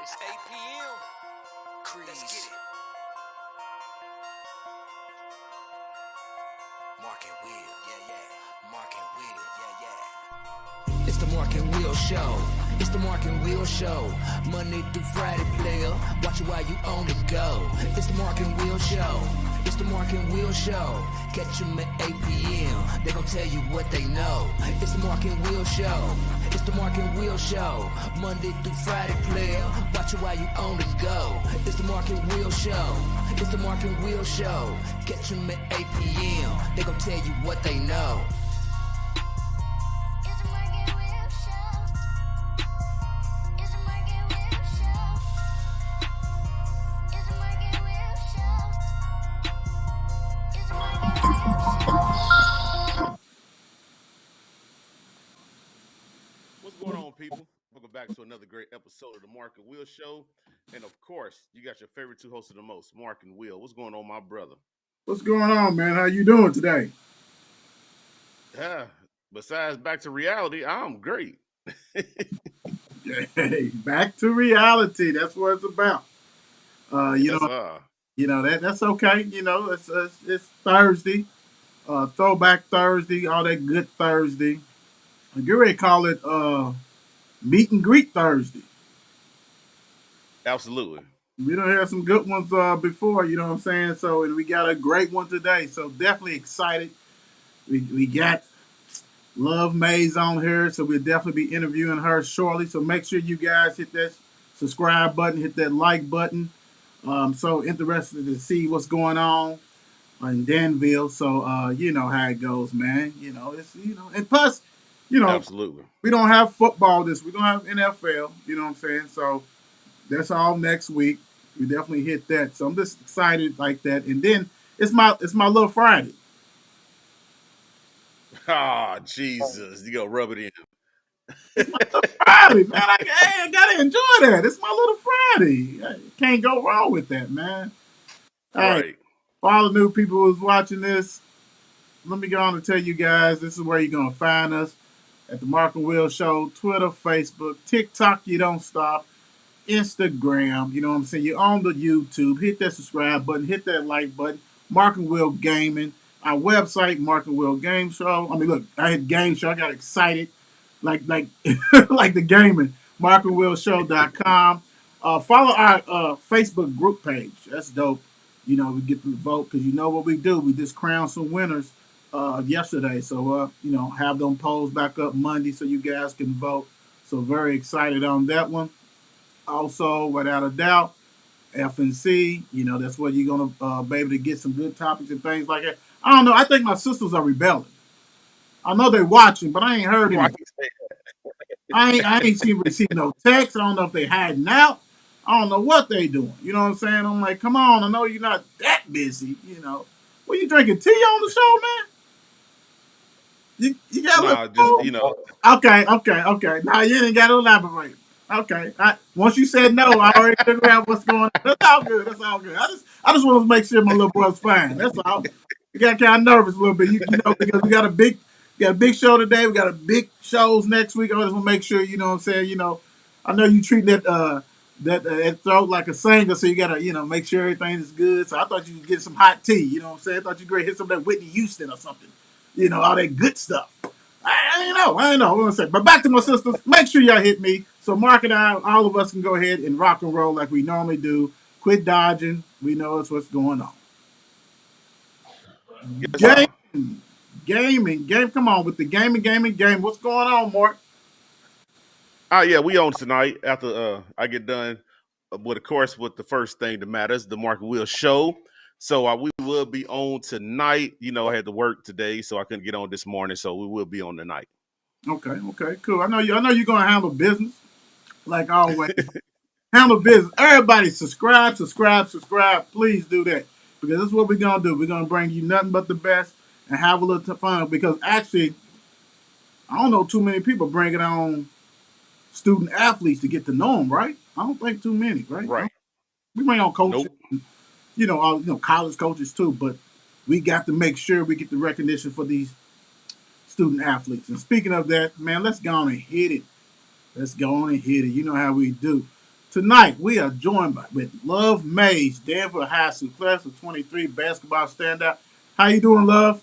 It's 8 p.m. Crease. Let's get it. Mark and Will, yeah. Mark and Will, yeah. It's the Mark and Will Show. It's the Mark and Will Show. Monday through Friday, player. Watch it while you on the go. It's the Mark and Will Show. It's the Mark and Will Show. Catch them at 8 p.m. They gon' tell you what they know. It's the Mark and Will Show. It's the Mark and Will Show. Monday through Friday, player. Watch it while you on the go. It's the Mark and Will Show. It's the Mark and Will Show. Catch them at 8 p.m. They gon' tell you what they know. What's going on, people? Welcome back to another great episode of the Mark and Will Show. And of course, you got your favorite two hosts of the most, Mark and Will. What's going on, my brother? What's going on, man? How you doing today? Besides back to reality, I'm great. Hey, back to reality. That's what it's about. Yes, That's okay. It's Thursday, Throwback Thursday, all that good Thursday. I get ready to call it Meet and Greet Thursday. Absolutely. We done had some good ones before, you know what I'm saying? So, and we got a great one today. So definitely excited. We got Love Mays on here, so we'll definitely be interviewing her shortly. So make sure you guys hit that subscribe button, hit that like button. So interested to see what's going on in Danville. So you know how it goes, man. And plus, Absolutely. we don't have football this. We don't have NFL. You know what I'm saying? So that's all next week. We definitely hit that. So I'm just excited like that. And then it's my little Friday. Ah, Jesus. You go rub it in. Friday, man. I gotta enjoy that. It's my little Friday. Can't go wrong with that, man. Right. Hey, for all the new people who's watching this, let me go on and tell you guys, this is where you're gonna find us at the Mark and Will Show, Twitter, Facebook, TikTok, you don't stop, Instagram, you know what I'm saying? You're on the YouTube, hit that subscribe button, hit that like button, Mark and Will Gaming, our website, Mark and Will Game Show. I mean, look, I had game show, I got excited, like like the gaming, markandwillshow.com. Follow our Facebook group page. That's dope. You know, we get to vote because you know what we do. We just crown some winners yesterday. So, have them polls back up Monday so you guys can vote. So very excited on that one. Also, without a doubt, FNC, that's where you're going to be able to get some good topics and things like that. I don't know. I think my sisters are rebelling. I know they're watching, but I ain't heard anything. I ain't seen receive no text. I don't know if they hiding out. I don't know what they doing. You know what I'm saying? I'm like, come on. I know you're not that busy. What you drinking tea on the show, man? You got Okay. Now you ain't got to elaborate. Okay. Once you said no, I already figured out what's going on. That's all good. I just want to make sure my little boy's fine. That's all. You got kind of nervous a little bit, because we got a big show today. We got a big shows next week. I just want to make sure, you know what I'm saying. I know you treating that throat like a singer, so you gotta, make sure everything is good. So I thought you was getting some hot tea. You know what I'm saying? I thought you were gonna hit some of that Whitney Houston or something. All that good stuff. I ain't know. What I'm gonna say. But back to my sisters. Make sure y'all hit me. So Mark and I, all of us can go ahead and rock and roll like we normally do. Quit dodging. We know it's what's going on. Yes, Gaming. Come on with the gaming. What's going on, Mark? Yeah, we on tonight after I get done with, of course, with the first thing that matters, the Mark and Will Show. So we will be on tonight. I had to work today, so I couldn't get on this morning. So we will be on tonight. Okay, cool. I know you're gonna handle business like always. Handle business. Everybody subscribe. Please do that because this is what we're gonna do. We're gonna bring you nothing but the best and have a little fun. Because actually, I don't know too many people bringing on student athletes to get to know them. Right? I don't think too many. Right? Right. We bring on coaches. Nope. College coaches too, but we got to make sure we get the recognition for these student athletes. And speaking of that, man, let's go on and hit it. You know how we do. Tonight we are joined with Love Mays, Danville High School class of 23 basketball standout. How you doing, Love?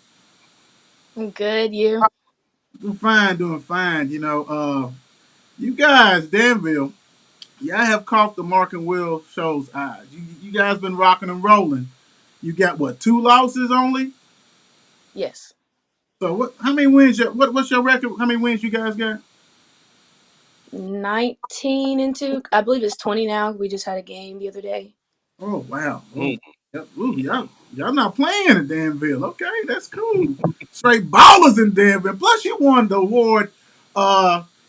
Good, you? Doing fine, doing fine. You guys, Danville, y'all have caught the Mark and Will show's eyes. You guys been rocking and rolling. You got what, 2 losses only? Yes. So what? How many wins? What's your record? How many wins you guys got? 19 into, I believe it's 20 now. We just had a game the other day. Oh wow! Oh, Mm. yep. Ooh, y'all not playing in Danville. Okay, that's cool. Straight ballers in Danville. Plus, you won the award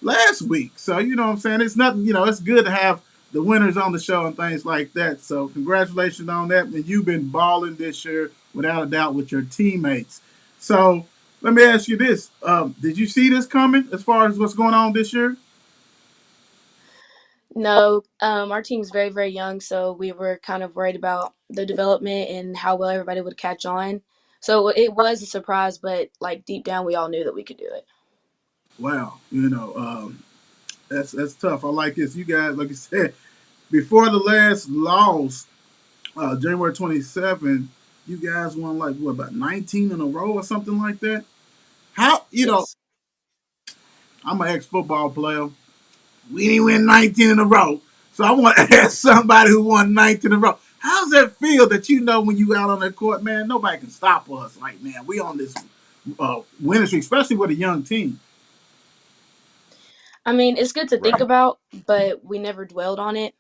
last week, so you know what I'm saying. It's nothing. It's good to have the winners on the show and things like that. So congratulations on that. And you've been balling this year without a doubt with your teammates. So let me ask you this: did you see this coming as far as what's going on this year? No, our team's very, very young, so we were kind of worried about the development and how well everybody would catch on. So it was a surprise, but like deep down, we all knew that we could do it. Wow, that's tough. I like this. You guys, like you said, before the last loss, January 27, you guys won like what, about 19 in a row or something like that. How Yes. I'm an ex football player. We didn't win 19 in a row, so I want to ask somebody who won 19 in a row. How does that feel that when you out on that court, man, nobody can stop us? Like, man, we on this winning streak, especially with a young team. I mean, it's good to think Right. about, but we never dwelled on it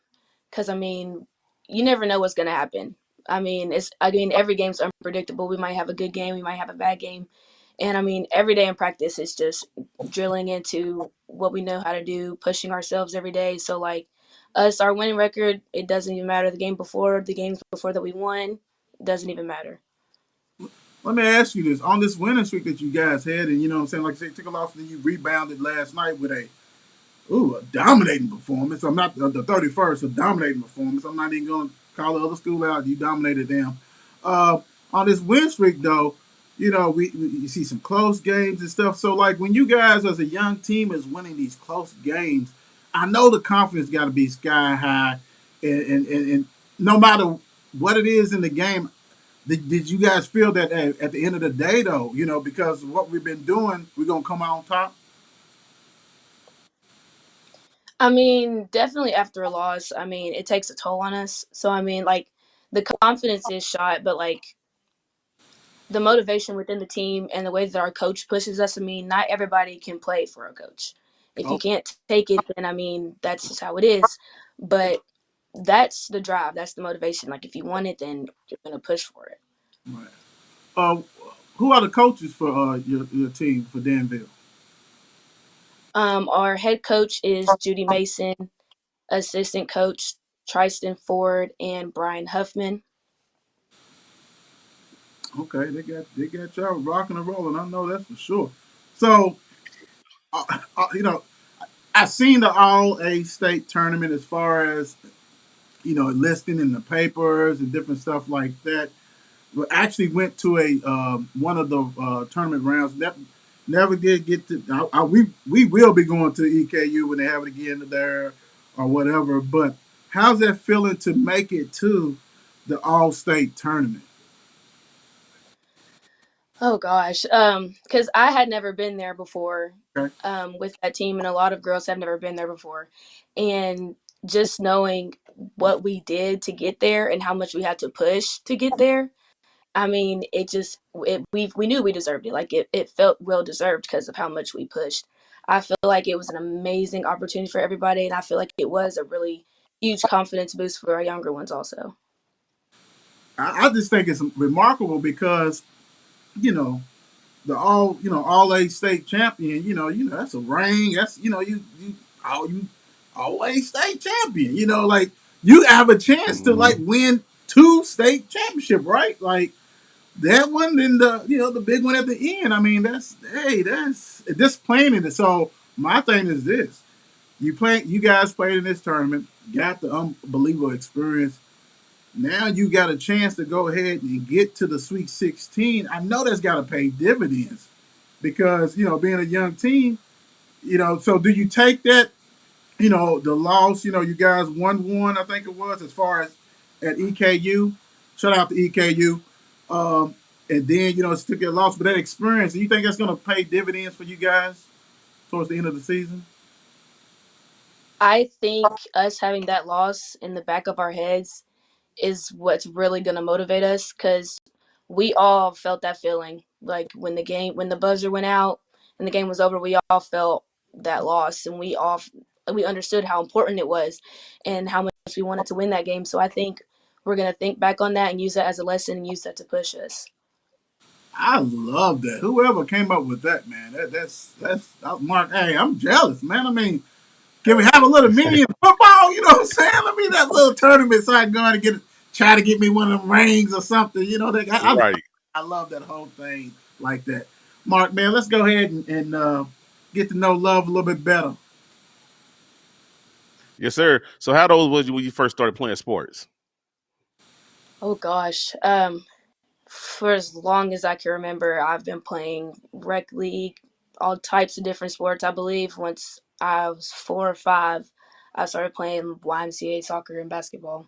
because, I mean, you never know what's going to happen. I mean, every game's unpredictable. We might have a good game, we might have a bad game. And I mean, every day in practice is just drilling into what we know how to do, pushing ourselves every day. So, like us, our winning record, it doesn't even matter. The games before that we won, doesn't even matter. Let me ask you this: on this winning streak that you guys had, and you know what I'm saying, like I said, took a loss, and then you rebounded last night with a dominating performance. I'm not the 31st, a dominating performance. I'm not even going to call the other school out. You dominated them. Uh, on this win streak, though, we you see some close games and stuff. So, like, when you guys as a young team is winning these close games, I know the confidence got to be sky high, and no matter what it is in the game, did you guys feel that at the end of the day, though, because of what we've been doing, we're gonna come out on top? I mean, definitely after a loss, I mean, it takes a toll on us. So, I mean, like, the confidence is shot, but like, the motivation within the team and the way that our coach pushes us. I mean, not everybody can play for a coach. If you Oh, can't take it, then I mean, that's just how it is. But that's the drive. That's the motivation. Like if you want it, then you're gonna push for it. right. Uh, who are the coaches for your team for Danville? Our head coach is Judy Mason, assistant coach Tristan Ford, and Brian Huffman. Okay, they got y'all rocking and rolling. I know that's for sure. So, uh, uh, I've seen the All A State tournament as far as listing in the papers and different stuff like that. We actually went to a one of the tournament rounds. Never did get to. We will be going to EKU when they have it again there or whatever. But how's that feeling to make it to the All State tournament? Oh gosh, because I had never been there before, Okay. with that team, and a lot of girls have never been there before, and just knowing what we did to get there and how much we had to push to get there. I mean, we knew we deserved it. Like it felt well deserved because of how much we pushed. I feel like it was an amazing opportunity for everybody, and I feel like it was a really huge confidence boost for our younger ones also. I just think it's remarkable because you know all A state champion. That's a ring. That's you all A state champion. Like you have a chance to like Mhm. win two state championship, right? Like that one and the big one at the end. I mean, that's just playing in it. So my thing is this: you guys played in this tournament, got the unbelievable experience. Now you got a chance to go ahead and get to the Sweet 16. I know that's got to pay dividends because being a young team. So do you take that The loss. You guys won one, I think it was, as far as at EKU. Shout out to EKU. And then it took a loss, but that experience. Do you think that's going to pay dividends for you guys towards the end of the season? I think us having that loss in the back of our heads is what's really going to motivate us because we all felt that feeling. Like when the buzzer went out and the game was over, we all felt that loss, and we understood how important it was and how much we wanted to win that game. So I think we're going to think back on that and use that as a lesson and use that to push us. I love that. Whoever came up with that, man, that's Mark. Hey, I'm jealous, man. I mean, can we have a little mini in football? You know what I'm saying? Let me that little tournament so I can go and try to get me one of them rings or something. Right. I love that whole thing like that. Mark, man, let's go ahead and get to know love a little bit better. Yes, sir. So how old was you when you first started playing sports? Oh gosh. For as long as I can remember, I've been playing rec league, all types of different sports. I believe once I was 4 or 5, I started playing YMCA soccer and basketball.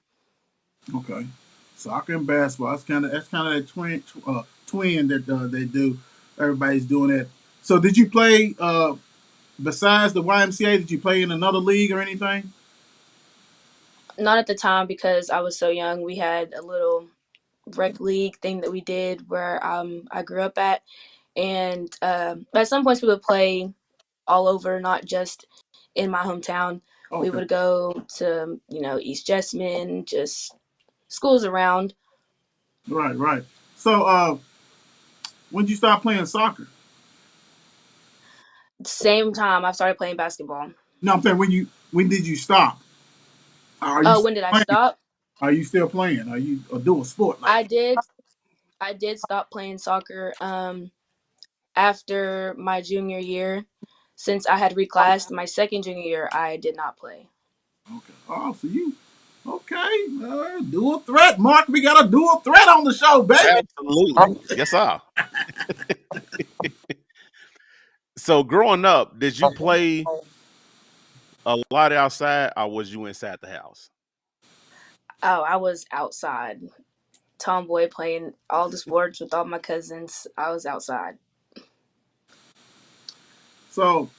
Okay, soccer and basketball. That's kind of that twin that they do. Everybody's doing that. So, did you play besides the YMCA? Did you play in another league or anything? Not at the time because I was so young. We had a little rec league thing that we did where I grew up at, and at some points we would play all over, not just in my hometown. We Okay, would go to East Jessamine, just schools around. right, right. So, when did you start playing soccer? Same time I started playing basketball. No, I'm saying when did you stop? Are you Oh, still when did I playing? stop? Are you still playing? Are you doing sport like I that? did. I did stop playing soccer after my junior year. Since I had reclassed my second junior year, I did not play. Okay. Oh, so you okay? Dual threat, Mark. We got a dual threat on the show, baby. Absolutely. Yes, sir. So growing up, did you play a lot outside or was you inside the house? Oh, I was outside, tomboy, playing all the sports with all my cousins. I was outside. So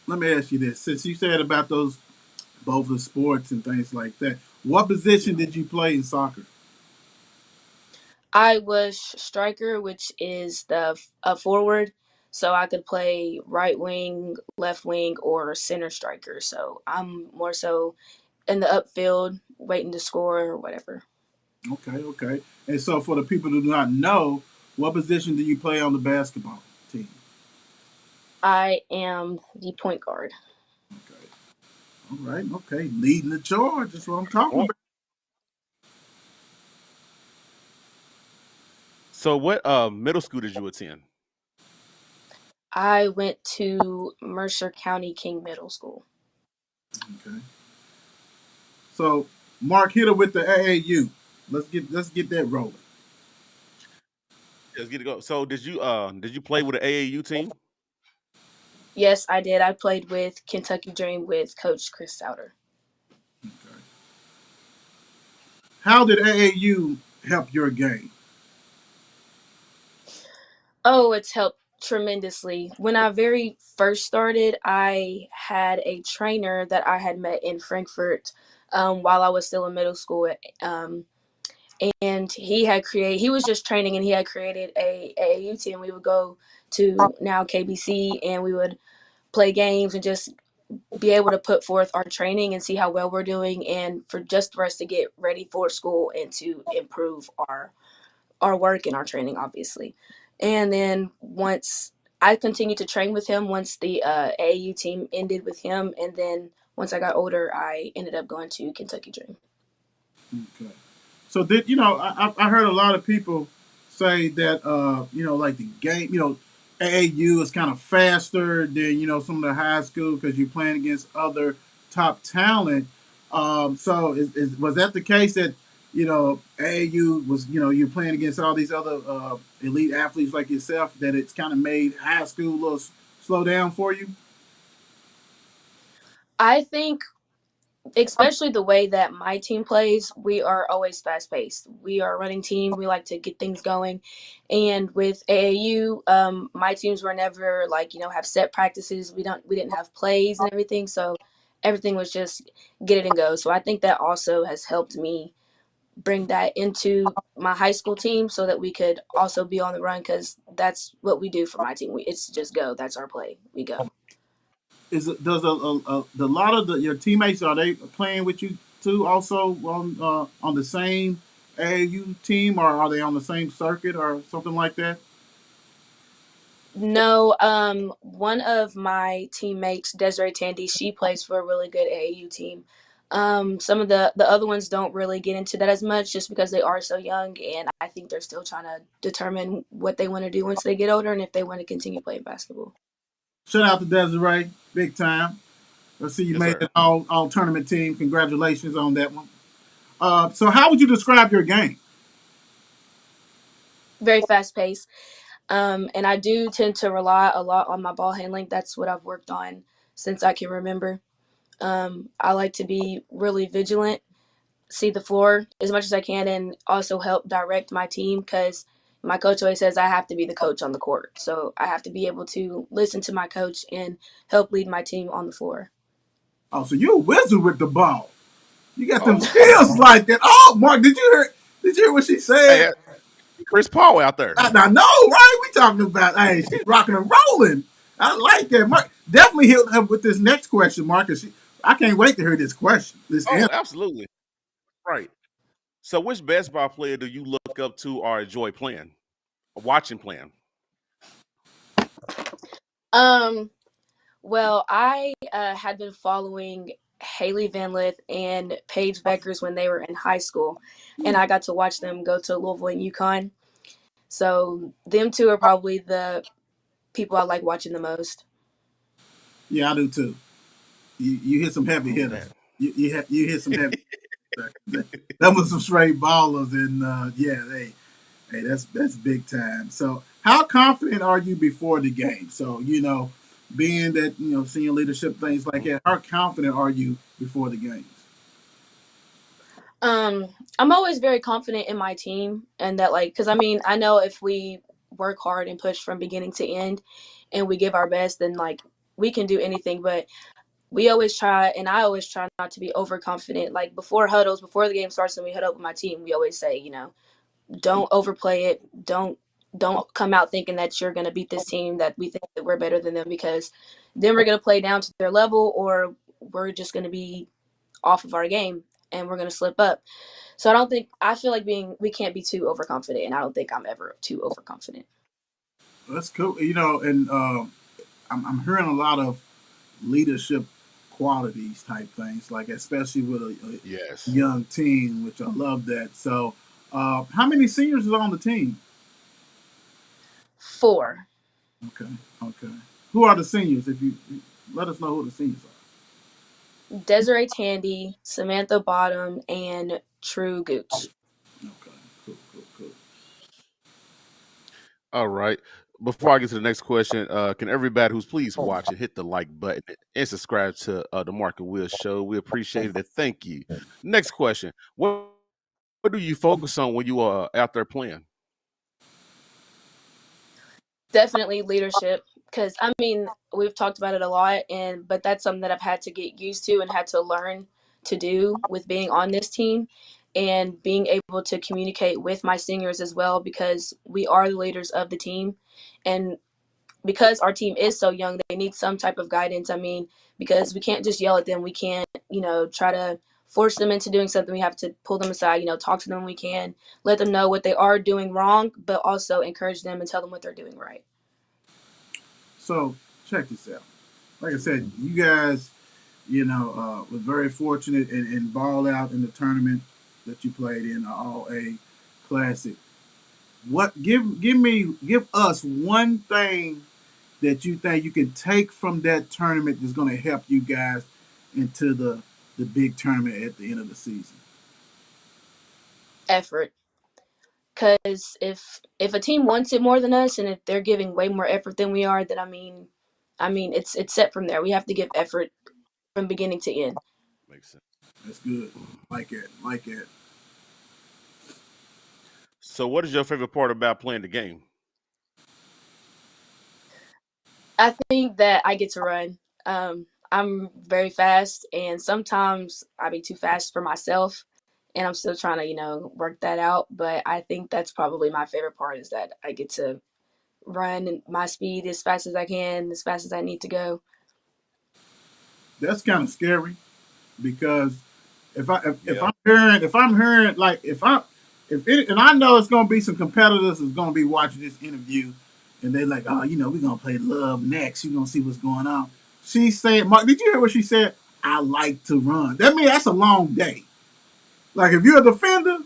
let me ask you this: since you said about those both the sports and things like that, what position did you play in soccer? I was striker, which is the forward, so I could play right wing, left wing, or center striker. So I'm more so in the upfield, waiting to score or whatever. Okay, okay. And so for the people who do not know, what position do you play on the basketball team? I am the point guard. Okay. All right. Okay. Leading the charge. That's what I'm talking Oh, about. so what middle school did you attend? I went to Mercer County King Middle School. Okay. So Mark hit her with the AAU. Let's get that rolling. Let's get it go. So did you play with an AAU team? Yes, I did. I played with Kentucky Dream with Coach Chris Souter. Okay. How did AAU help your game? Oh, it's helped tremendously. When I very first started, I had a trainer that I had met in Frankfurt while I was still in middle school. And he was just training and he had created a AAU team. We would go to now KBC and we would play games and just be able to put forth our training and see how well we're doing and for us to get ready for school and to improve our work and our training, obviously. And then once I continued to train with him, once the AAU team ended with him, and then once I got older, I ended up going to Kentucky Dream. Okay. So did I heard a lot of people say that like the game AAU is kind of faster than some of the high school because you're playing against other top talent. So was that the case that AAU was you're playing against all these other elite athletes like yourself that it's kind of made high school a little slow down for you? I think, especially the way that my team plays, we are always fast paced. We are a running team. We like to get things going. And with AAU, my teams were never like, have set practices. We didn't have plays and everything. So everything was just get it and go. So I think that also has helped me bring that into my high school team so that we could also be on the run, because that's what we do for my team. It's just go. That's our play. We go. Is it does a lot of your teammates, are they playing with you too? Also on the same AAU team, or are they on the same circuit or something like that? No, one of my teammates, Desiree Tandy, she plays for a really good AAU team. Some of the other ones don't really get into that as much just because they are so young, and I think they're still trying to determine what they want to do once they get older and if they want to continue playing basketball. Shout out to Desiree, big time. Let's see, you Yes, made sir. an all tournament team. Congratulations on that one. So how would you describe your game? Very fast paced. And I do tend to rely a lot on my ball handling. That's what I've worked on since I can remember. I like to be really vigilant, see the floor as much as I can, and also help direct my team, because my coach always says I have to be the coach on the court. So I have to be able to listen to my coach and help lead my team on the floor. Oh, so you're a wizard with the ball. You got them Oh, skills like that. Oh, Mark, did you hear? Did you hear what she hey, said? Chris Paul out there. I know, right? We talking about, hey, she's rocking and rolling. I like that, Mark. Definitely hit her with this next question, Marcus. I can't wait to hear this question. This Oh, answer. absolutely. Right. So, which basketball player do you look up to or enjoy playing, or watching playing? Um, well, I had been following Haley Van Lith and Paige Beckers when they were in high school, and I got to watch them go to Louisville and UConn. So them two are probably the people I like watching the most. Yeah, I do too. You hit some heavy Oh, hitters. bet. You hit some heavy. That was some straight ballers, and yeah, hey, that's big time. So, how confident are you before the game? So, being that senior leadership things like Mhm. that, how confident are you before the games? Um, I'm always very confident in my team, and that, like, because I mean, I know if we work hard and push from beginning to end, and we give our best, then like we can do anything. But we always try, and I always try not to be overconfident. Like before huddles, before the game starts, and we huddle with my team, we always say, don't overplay it. Don't come out thinking that you're going to beat this team, that we think that we're better than them, because then we're going to play down to their level, or we're just going to be off of our game and we're going to slip up. So I feel like we can't be too overconfident, and I don't think I'm ever too overconfident. That's cool. And I'm hearing a lot of leadership qualities type things, like especially with a Yes. young team, which I love that. So, how many seniors is on the team? 4. Okay, okay. Who are the seniors? If you let us know who the seniors are. Desiree Tandy, Samantha Bottom, and True Gooch. Okay, cool, cool, cool. All right. Before I get to the next question, can everybody who's please watch it hit the like button and subscribe to the Mark and Will Show? We appreciate it. Thank you. Next question: what do you focus on when you are out there playing? Definitely leadership, because I mean we've talked about it a lot, and but that's something that I've had to get used to and had to learn to do with being on this team, and being able to communicate with my seniors as well, because we are the leaders of the team, and because our team is so young, they need some type of guidance. I mean, because we can't just yell at them. We can't, try to force them into doing something. We have to pull them aside, talk to them. We can let them know what they are doing wrong, but also encourage them and tell them what they're doing right. So check this out. Like I said, you guys, was very fortunate and balled out in the tournament that you played in, All A Classic. What give us one thing that you think you can take from that tournament that's going to help you guys into the big tournament at the end of the season? Effort. Because if a team wants it more than us, and if they're giving way more effort than we are, then I mean, it's set from there. We have to give effort from beginning to end. Makes sense. That's good. Like it. Like it. So, what is your favorite part about playing the game? I think that I get to run. I'm very fast, and sometimes I be too fast for myself, and I'm still trying to, work that out. But I think that's probably my favorite part is that I get to run my speed as fast as I can, as fast as I need to go. That's kind of scary because if Yeah. I'm hearing like if it, and I know it's gonna be some competitors that's gonna be watching this interview, and they're like, oh, we're gonna play love next. You're gonna see what's going on. She said, Mark, did you hear what she said? I like to run. That means that's a long day. Like if you're a defender,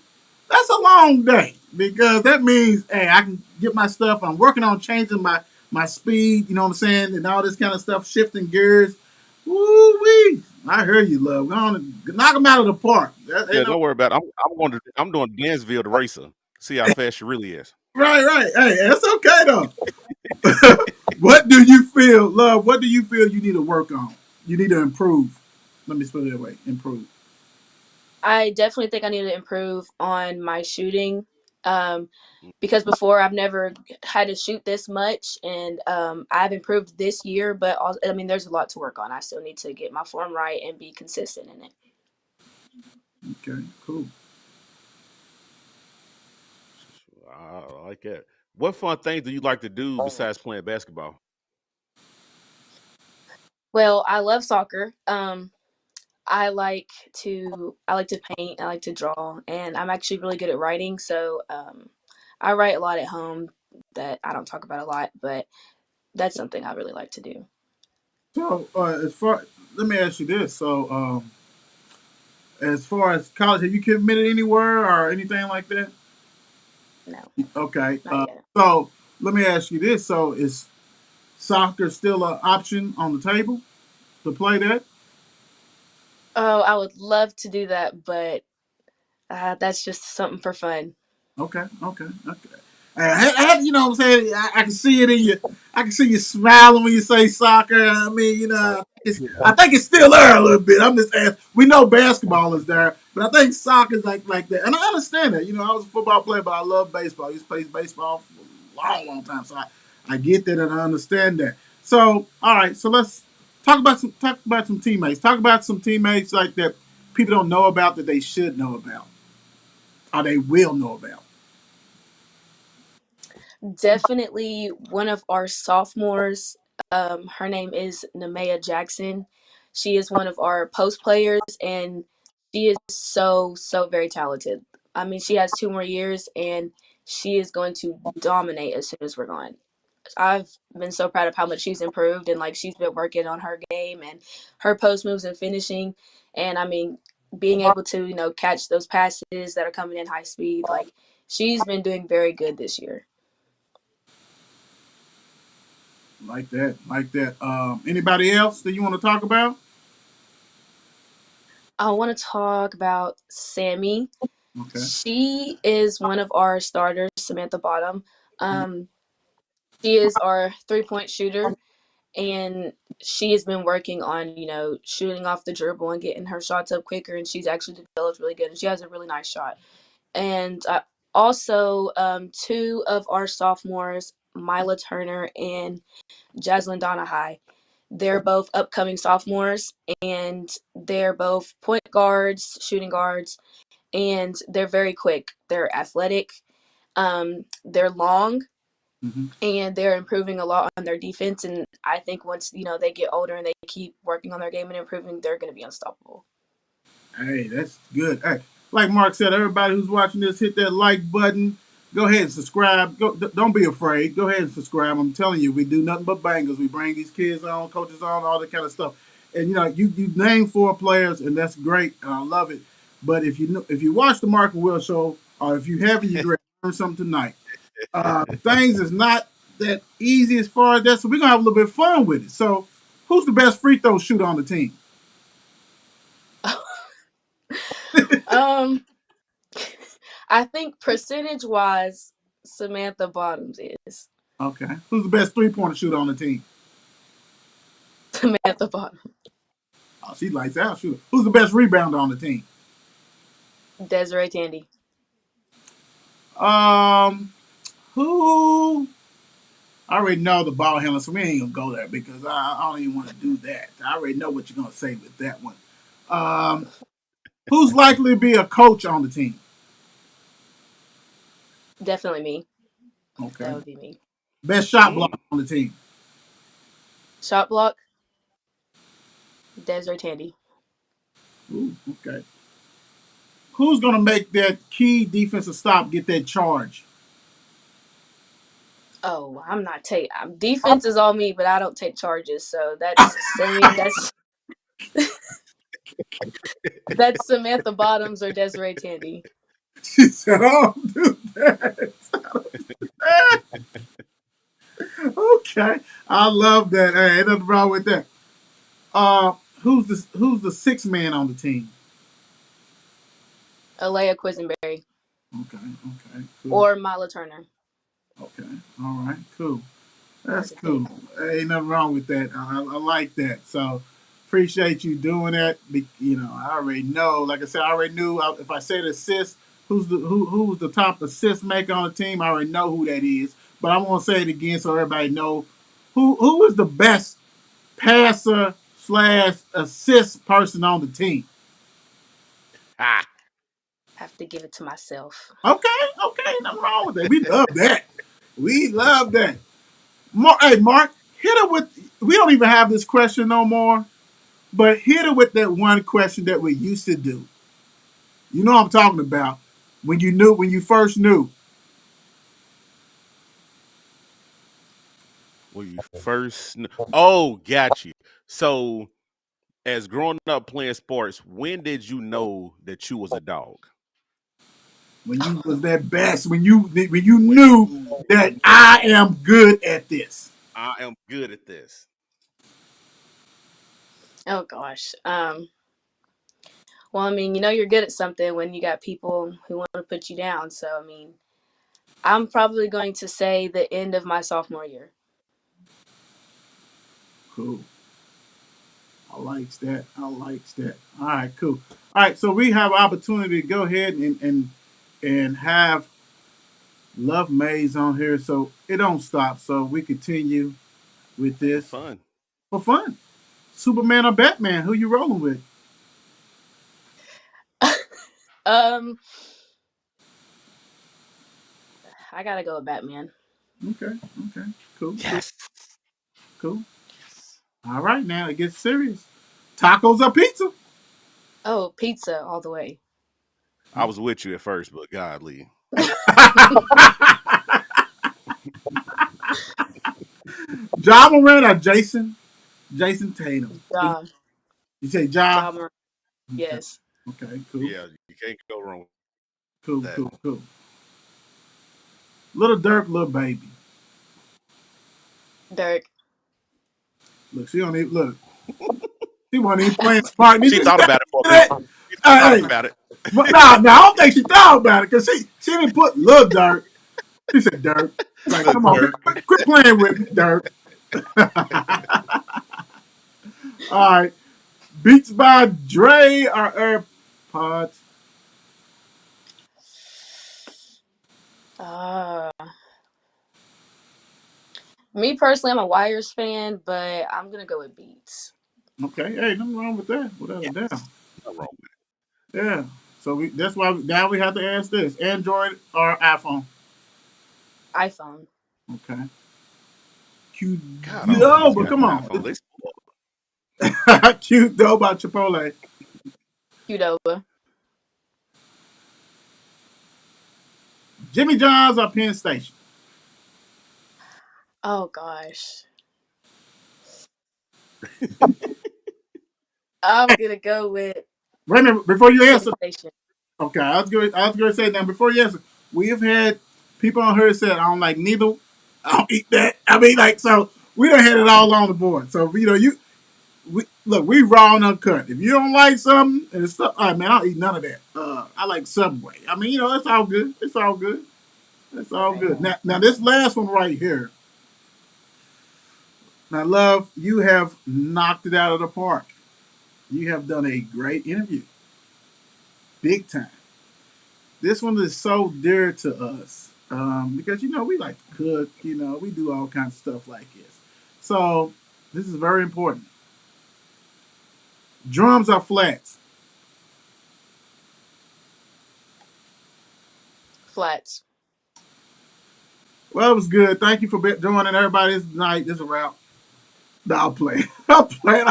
that's a long day because that means, hey, I can get my stuff. I'm working on changing my speed. You know what I'm saying, and all this kind of stuff, shifting gears. Woo wee! I heard you, love. Go on and knock them out of the park. That Yeah, ain't no don't worry about it. I'm doing Danville the racer. See how fast she really is. right, right. Hey, that's okay though. What do you feel, love? What do you feel you need to work on? You need to improve. Let me put it that way. Improve. I definitely think I need to improve on my shooting. Um, because before I've never had to shoot this much, and I've improved this year. But also, I mean, there's a lot to work on. I still need to get my form right and be consistent in it. Okay, cool. I like that. What fun things do you like to do besides playing basketball? Well, I love soccer. I like to paint. I like to draw, and I'm actually really good at writing. So I write a lot at home that I don't talk about a lot, but that's something I really like to do. So, let me ask you this. So, as far as college, have you committed anywhere or anything like that? No, Okay. not yet. So let me ask you this. So is soccer still an option on the table to play that? Oh, I would love to do that, but that's just something for fun. Okay. Okay. Okay. You know what I'm saying? I can see it in you. I can see you smiling when you say soccer. I mean, I think it's still there a little bit. I'm just asking. We know basketball is there, but I think soccer is like that. And I understand that. I was a football player, but I love baseball. I used to play baseball for a long, long time. So I get that and I understand that. So, all right. So let's talk about some teammates. Talk about some teammates like that people don't know about that they should know about or they will know about. Definitely one of our sophomores. Her name is Nemea Jackson. She is one of our post players, and she is so, so very talented. I mean, she has 2 more years, and she is going to dominate as soon as we're gone. I've been so proud of how much she's improved, and like she's been working on her game and her post moves and finishing. And I mean, being able to catch those passes that are coming in high speed, like she's been doing very good this year. Like that, like that. Anybody else that you want to talk about? I want to talk about Sammy. Okay. She is one of our starters, Samantha Bottom. Um, she is our 3-point shooter, and she has been working on, shooting off the dribble and getting her shots up quicker, and she's actually developed really good, and she has a really nice shot. And also, two of our sophomores, Mila Turner and Jaslyn Donahue. They're both upcoming sophomores, and they're both point guards, shooting guards, and they're very quick. They're athletic. They're long, Hmm. and they're improving a lot on their defense. And I think once they get older and they keep working on their game and improving, they're going to be unstoppable. Hey, that's good. Hey, like Mark said, everybody who's watching this, hit that like button. Go ahead and subscribe. Don't be afraid. Go ahead and subscribe. I'm telling you, we do nothing but bangers. We bring these kids on, coaches on, all that kind of stuff. And you name 4 players, and that's great, and I love it. But if you watch the Mark and Will show, or if you haven't, you learn something tonight. Things is not that easy as far as that, so we're gonna have a little bit of fun with it. So, who's the best free throw shooter on the team? um, I think percentage wise, Samantha Bottoms is Okay, who's the best 3-point shooter on the team? Samantha Bottoms. Oh, she lights out shooter. Who's the best rebounder on the team? Desiree Tandy. Um, who? I already know the ball handler, so we ain't gonna go there because I don't even want to do that. I already know what you're gonna say with that one. Um, who's likely to be a coach on the team? Definitely me. That Okay. would be me. Best shot block Mm. on the team. Shot block. Desiree Tandy. Ooh, okay. Who's gonna make that key defensive stop? Get that charge. Oh, I'm not take. Defense is all me, but I don't take charges. So that's same. That's Samantha Bottoms or Desiree Tandy. She said, "Oh, do that." Okay, I love that. Hey, ain't nothing wrong with that. Who's the sixth man on the team? Alea Quisenberry Okay, okay, cool. or Mila Turner. Okay, all right, cool. Hard That's to pick. cool. Ain't nothing wrong with that. I like that. So appreciate you doing that. I already know. Like I said, I already knew if I said assist, who's the top assist maker on the team. I already know who that is. But I'm gonna say it again so everybody know who is the best passer slash assist person on the team. Ah, Have to give it to myself. Okay, okay, nothing wrong with that. We love that. We love that. Hey, Mark, hit it with. We don't even have this question no more, but hit it with that one question that we used to do. You know what I'm talking about. When you first knew. well, you first. Oh, got you. So, as growing up playing sports, when did you know that you was a dog? When you was that best, when you When you knew knew that I am good at this. I am good at this. Oh gosh. Well, I mean, you know you're good at something when you got people who want to put you down. So, I mean, I'm probably going to say the end of my sophomore year. Cool. I likes that. I likes that. All right, cool. All right, so we have opportunity to go ahead and have Love Maze on here, so it don't stop. So we continue with For this fun. for fun. Superman or Batman? Who you rolling with? um, I gotta go with Batman. Okay, okay, cool, cool, Yes. cool. Yes. All right, now it gets serious. Tacos or pizza? Oh, pizza all the way. I was with you at first, but godly. Ja Morant or Jason? Jason Tatum. Ja, You say Ja? Ja Morant. Okay, Yes. okay, cool, Yeah, you can't go wrong with cool, that. cool, cool. Little Dirk, little baby. Dirk. Look, she don't even look. She wasn't even playing smart. Did She you see thought about it for a minute. that? She thought Hey, about it. but nah, I don't think she thought about it because she didn't put little Dirk. She said Dirk. Like, Look, come on, Dirk. quit playing with me, Dirk. All right. Beats by Dre or AirPods. Uh, Me personally, I'm a Wires fan, but I'm gonna go with Beats. Okay, hey, nothing wrong with that, without a Yes. doubt. Not wrong with Yeah. So that's why now we have to ask this: Android or iPhone? iPhone. Okay. it. God, all Qdoba, these but got come on. iPhone. They spoiled. Qdoba Chipotle. Qdoba. Jimmy John's or Penn Station? Oh gosh. I'm gonna go with Wait a minute, before you Penn answer. Station. Okay, I was going to say now before you answer. We have had people on here said I don't like neither. I don't eat that. I mean, like, so we done had it all on the board. So we raw and uncut. If you don't like something and it's stuff, all right, man, I don't eat none of that. I like Subway. I mean, it's all good. It's all good. It's all Right. good. Now this last one right here. Now, love, you have knocked it out of the park. You have done a great interview, big time. This one is so dear to us because we like to cook. We do all kinds of stuff like this. So this is very important. Drums are flats. Flats. Well, it was good. Thank you for joining everybody this night. This is a wrap. No, I'll play. I'll play.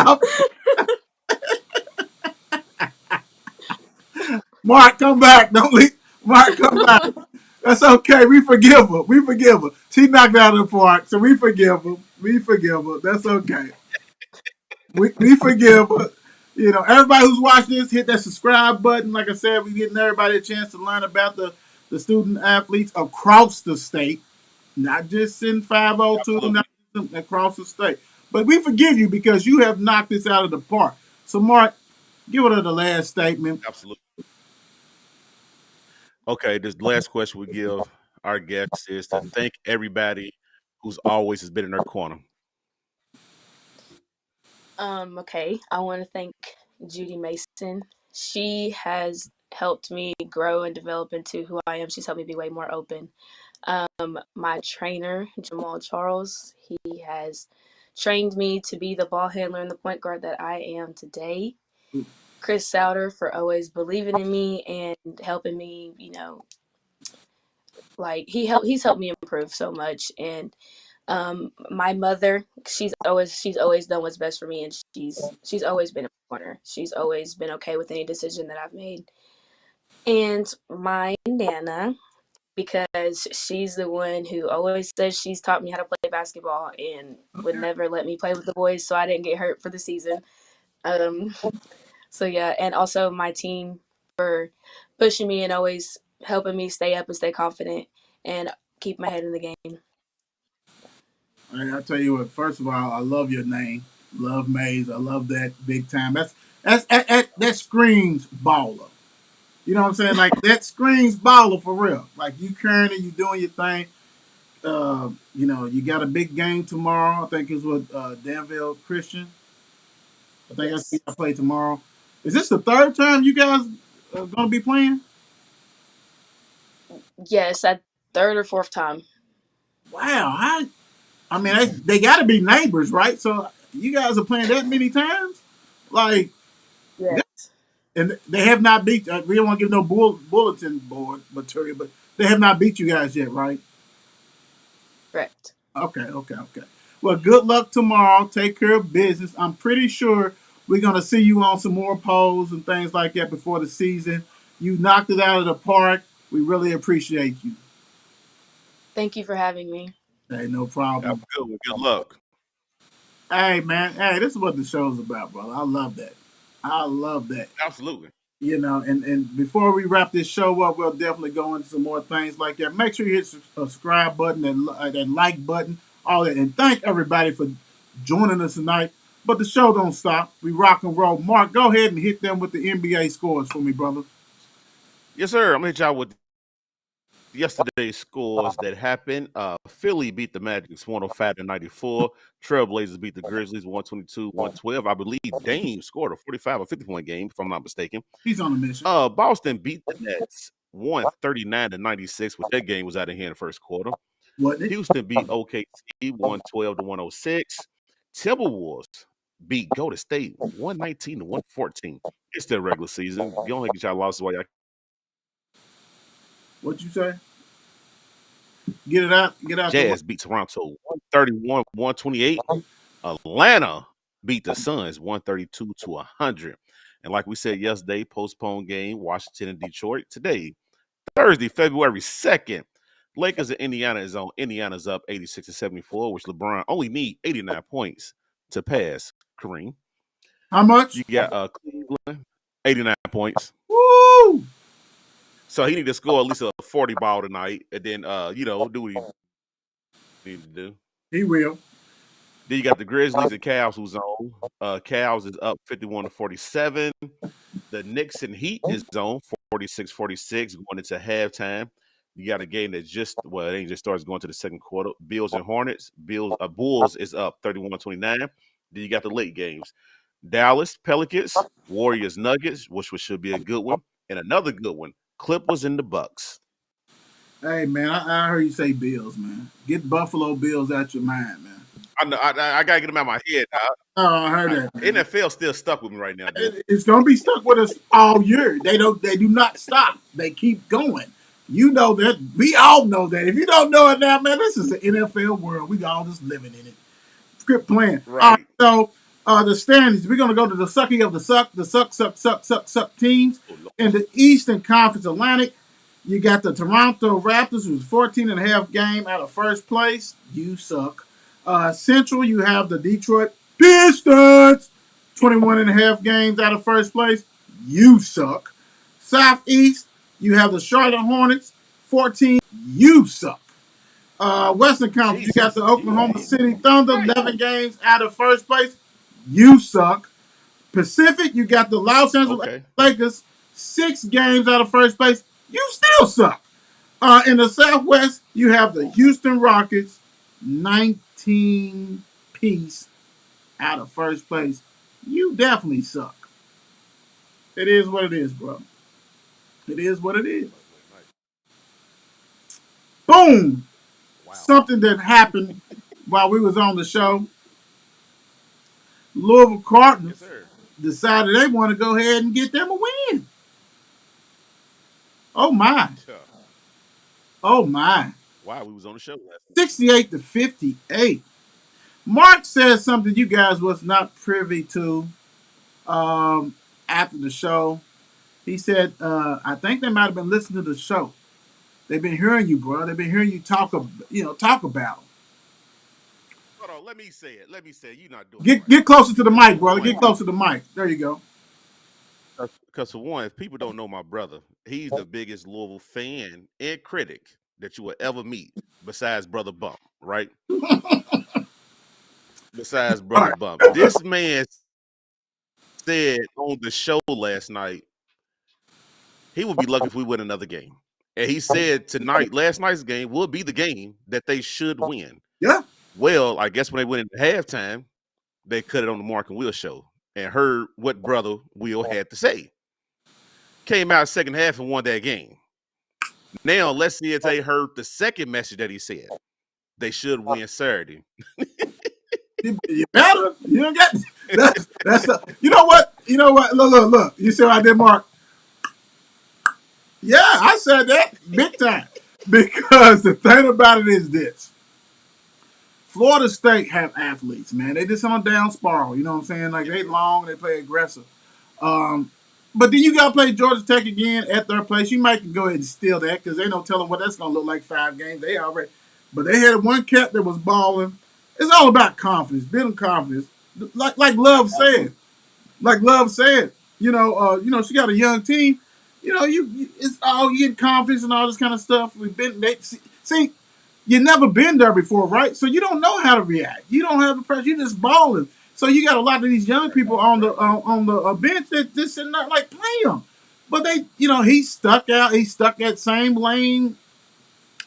Mark, come back. Don't leave. Mark, come back. That's okay. We forgive her. We forgive her. She knocked out of the park, so we forgive her. We forgive her. That's okay. We forgive her. Everybody who's watching this, hit that subscribe button. Like I said, we're getting everybody a chance to learn about the student athletes across the state, not just in 502, Absolutely. not just across the state. But we forgive you because you have knocked this out of the park. So, Mark, give it the last statement. Absolutely. Okay, this last question we give our guests is to thank everybody who's always has been in their corner. Okay. I want to thank Judy Mason. She has helped me grow and develop into who I am. She's helped me be way more open. My trainer, Jamal Charles, he has trained me to be the ball handler and the point guard that I am today. Chris Souter for always believing in me and helping me, like he's helped me improve so much. And my mother, she's always done what's best for me, and she's always been in my corner. She's always been okay with any decision that I've made. And my nana, because she's the one who always says she's taught me how to play basketball and would Okay. never let me play with the boys so I didn't get hurt for the season. Um, so yeah, and also my team for pushing me and always helping me stay up and stay confident and keep my head in the game. I tell you what. First of all, I love your name, Love Mays. I love that big time. That screams baller. You know what I'm saying? Like that screams baller for real. Like you carrying it, you doing your thing. You got a big game tomorrow. I think it's with Danville Christian. I think that's Yes. I play tomorrow. Is this the third time you guys are gonna be playing? Yes, that third or fourth time. Wow, I mean they got to be neighbors, right? So you guys are playing that many times, like, Yes. and they have not beat. We don't want to give no bulletin board material, but they have not beat you guys yet, right? Correct. Okay. Well, good luck tomorrow. Take care of business. I'm pretty sure we're gonna see you on some more polls and things like that before the season. You knocked it out of the park. We really appreciate you. Thank you for having me. Hey, no Have problem. a good one. Good luck. Hey, man. Hey, this is what the show's about, brother. I love that. I love that. Absolutely. And before we wrap this show up, we'll definitely go into some more things like that. Make sure you hit the subscribe button and that like button, all that. And thank everybody for joining us tonight. But the show don't stop. We rock and roll. Mark, go ahead and hit them with the NBA scores for me, brother. Yes, sir. I'm gonna hit y'all with yesterday's scores that happened. Philly beat the Magic 105-94. Trailblazers beat the Grizzlies 122-112. I believe Dame scored a 45 or 50-point game, if I'm not mistaken. He's on a mission, Boston beat the Nets 139-96, which that game was out of hand in the first quarter. wasn't it? Houston beat OKC 112-106. Timberwolves beat Golden State 119-114. It's their regular season. You don't get y'all losses while y'all What you say? Get it out. Get out the way. Jazz beat Toronto 131-128. Atlanta beat the Suns 132 to 100. And like we said yesterday, postponed game, Washington and Detroit. Today, Thursday, February 2nd, Lakers and Indiana is on. Indiana's up 86-74, which LeBron only need 89 points to pass Kareem. How much? You got Cleveland, 89 points. Woo! So he need to score at least a 40 ball tonight and then do what he need to do. He will. Then you got the Grizzlies and Cavs who's on. Cavs is up 51-47. The Knicks and Heat is on 46-46 going into halftime. You got a game that it ain't just starts going to the second quarter. Bills and Hornets. Bulls is up 31-29. Then you got the late games. Dallas Pelicans, Warriors Nuggets, which should be a good one, and another good one, Clippers and the Bucks. Hey man, I heard you say Bills, man. Get Buffalo Bills out your mind, man. I know I gotta get them out of my head. Oh, I heard that, man. NFL still stuck with me right now, dude. It's gonna be stuck with us all year. They do not stop. They keep going. You know that. We all know that. If you don't know it now, man, this is the NFL world. We all just living in it. Script playing. All right, Right. so the standings. We're gonna go to the sucky of the suck teams Oh, Lord. in the Eastern Conference Atlantic. You got the Toronto Raptors, who's 14 and a half game out of first place. You suck. Central, you have the Detroit Pistons, 21 and a half games out of first place. You suck. Southeast, you have the Charlotte Hornets, 14. You suck. Western Conference, you got Jesus. the You Oklahoma ain't City Thunder, right. 11 games out of first place. You suck. Pacific, you got the Los Angeles Okay. Lakers, 6 games out of first place. You still suck. In the Southwest, you have the Houston Rockets, 19 piece out of first place. You definitely suck. It is what it is, bro. It is what it is. Boom! Wow. Something that happened while we was on the show. Louisville Cardinals Yes, sir. decided they want to go ahead and get them a win. Oh my. Yeah. Oh my. Wow, we was on the show last 68 to 58. Mark said something you guys was not privy to after the show. He said, I think they might have been listening to the show. They've been hearing you, bro. They've been hearing you talk about them. Hold on, let me say it. Let me say it. You're not doing it Get right. get closer to the Because mic, for brother. one, Get closer to the mic. There you go. because for one, if people don't know my brother, he's the biggest Louisville fan and critic that you will ever meet, besides Brother Bump, right? Besides All Brother right. Bump. This man said on the show last night he would be lucky if we win another game. And he said tonight, last night's game will be the game that they should win. Yeah. Well, I guess when they went into halftime, they cut it on the Mark and Will show and heard what Brother Will had to say. Came out second half and won that game. Now let's see if they heard the second message that he said. They should win Saturday. You better. You don't get you know what? You know what? Look. You see what I did, Mark? Yeah, I said that big time. Because the thing about it is this. Florida State have athletes, man. They just on a down spiral. You know what I'm saying? Like they long, they play aggressive. Um, but then you got to play Georgia Tech again at their place. You might go ahead and steal that because they don't tell them what that's going to look like 5 games. They already, but they had one cat that was balling. It's all about confidence, building confidence. Like Love said, she got a young team. It's all you get confidence and all this kind of stuff. See, you never been there before, right? So you don't know how to react. You don't have the pressure. You just balling. So you got a lot of these young people on the bench that just sitting there like play them, but they, he stuck out. He stuck that same lane.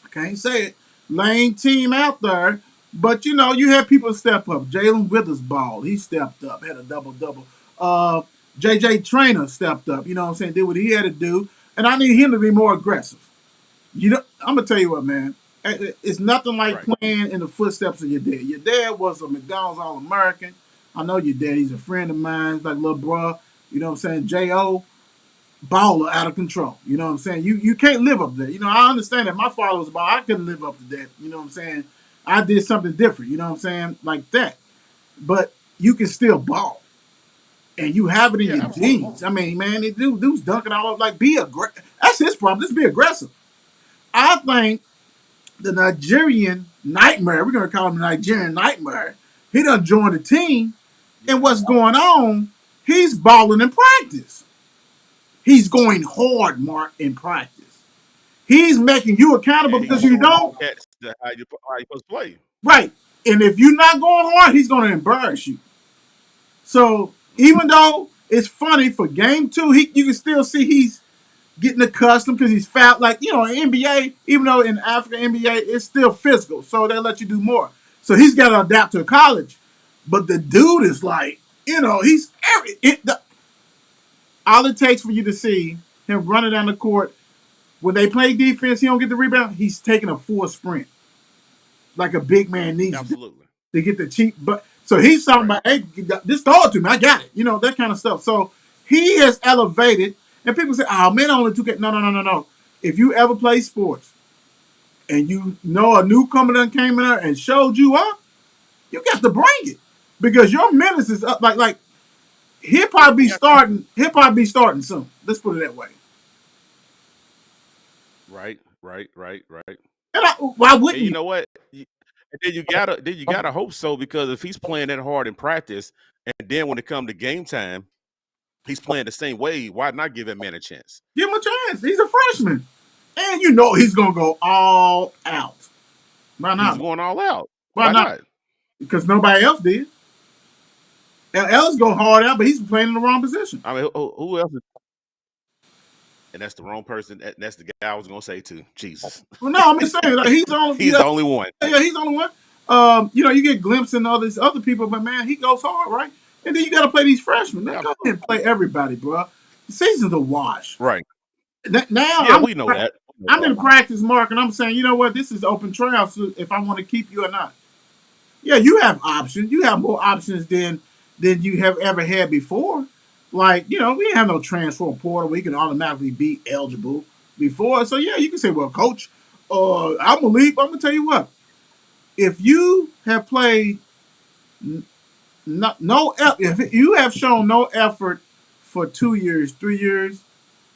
I can't say it. Lane team out there, but you had people step up. Jalen Witherspoon, he stepped up, had a double double. JJ Trainer stepped up. You know what I'm saying? Did what he had to do, and I need him to be more aggressive. I'm gonna tell you what, man. It's nothing like Right. playing in the footsteps of your dad. Your dad was a McDonald's All-American. I know your dad. He's a friend of mine. He's like little bro. You know what I'm saying? J.O. baller out of control. You know what I'm saying? You can't live up there. I understand that. My father was a baller. I couldn't live up to that. You know what I'm saying? I did something different. You know what I'm saying? Like that. But you can still ball. And you have it in Yeah, your absolutely. genes. I mean, man, dude's dunking all over. Like, be aggressive. That's his problem. Just be aggressive. I think the Nigerian nightmare, we're going to call him the Nigerian nightmare, he done joined the team. And what's going on, he's balling in practice. He's going hard, Mark, in practice. He's making you accountable And he's because you showing don't. cats how you supposed to play. Right. And if you're not going hard, he's going to embarrass you. So even though it's funny for game two, you can still see he's getting accustomed because he's fat. Like, in NBA, even though in Africa, NBA, it's still physical. So they let you do more. So he's got to adapt to college. But the dude is like, You know, he's all it takes for you to see him running down the court when they play defense. He don't get the rebound. He's taking a full sprint like a big man needs to do Absolutely. to get the cheap. But so he's talking Right. about, hey, just throw it to me. I got it. You know, that kind of stuff. So he has elevated. And people say, oh man, I only took it. No, no, no, no, no. If you ever play sports and you know a newcomer that came in there and showed you up, you got to bring it because your minutes is up. Like he'll probably be Got to. starting. He'll probably be starting soon. Let's put it that way. Right. Right. Right. Right. And why And wouldn't you you? know what? And then you gotta hope so because if he's playing that hard in practice, and then when it comes to game time, he's playing the same way. Why not give that man a chance? Give him a chance. He's a freshman, and you know he's gonna go all out. Why He's not? going all out. Why Why not? not? Because nobody else did. Ellis go hard out, but he's playing in the wrong position. I mean, who else? And that's the wrong person. That's the guy I was gonna say too. Jesus, Well, no, I'm just saying like, he's the only. he's Yeah, the only one. yeah, he's the only one. You know, you get glimpses in all these other people, but man, he goes hard, right? And then you got to play these freshmen. Let's Yeah, go ahead and play everybody, bro. The season's a wash. right. Now Yeah, we know that. We know I'm that. in practice, Mark, and I'm saying, you know what? This is open trial. So if I want to keep you or not, yeah, you have options. You have more options than you have ever had before. Like, you know, we didn't have no transfer portal. We can automatically be eligible before. So yeah, you can say, well, coach, I'm gonna leave. I'm gonna tell you what. If you have played if you have shown no effort for 2 years, 3 years,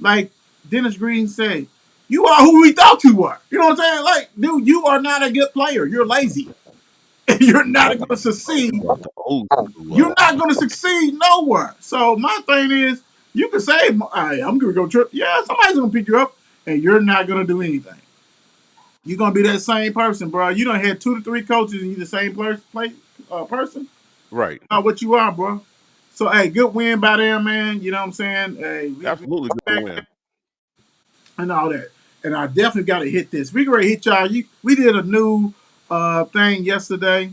like Dennis Green said, you are who we thought you were. You know what I'm saying? Like, dude, you are not a good player. You're lazy. You're not going to succeed. You brought the old school You're up. not going to succeed nowhere. So my thing is, you can say, hey, I'm going to go trip. Yeah, somebody's going to pick you up, and you're not going to do anything. You're going to be that same person, bro. You don't have 2 to 3 coaches, and you're the same person. Right. Not what you are, bro. So, hey, good win by them, man. You know what I'm saying? Hey, we Absolutely good win. and all that. And I definitely got to hit this. We going to hit y'all. We did a new thing yesterday,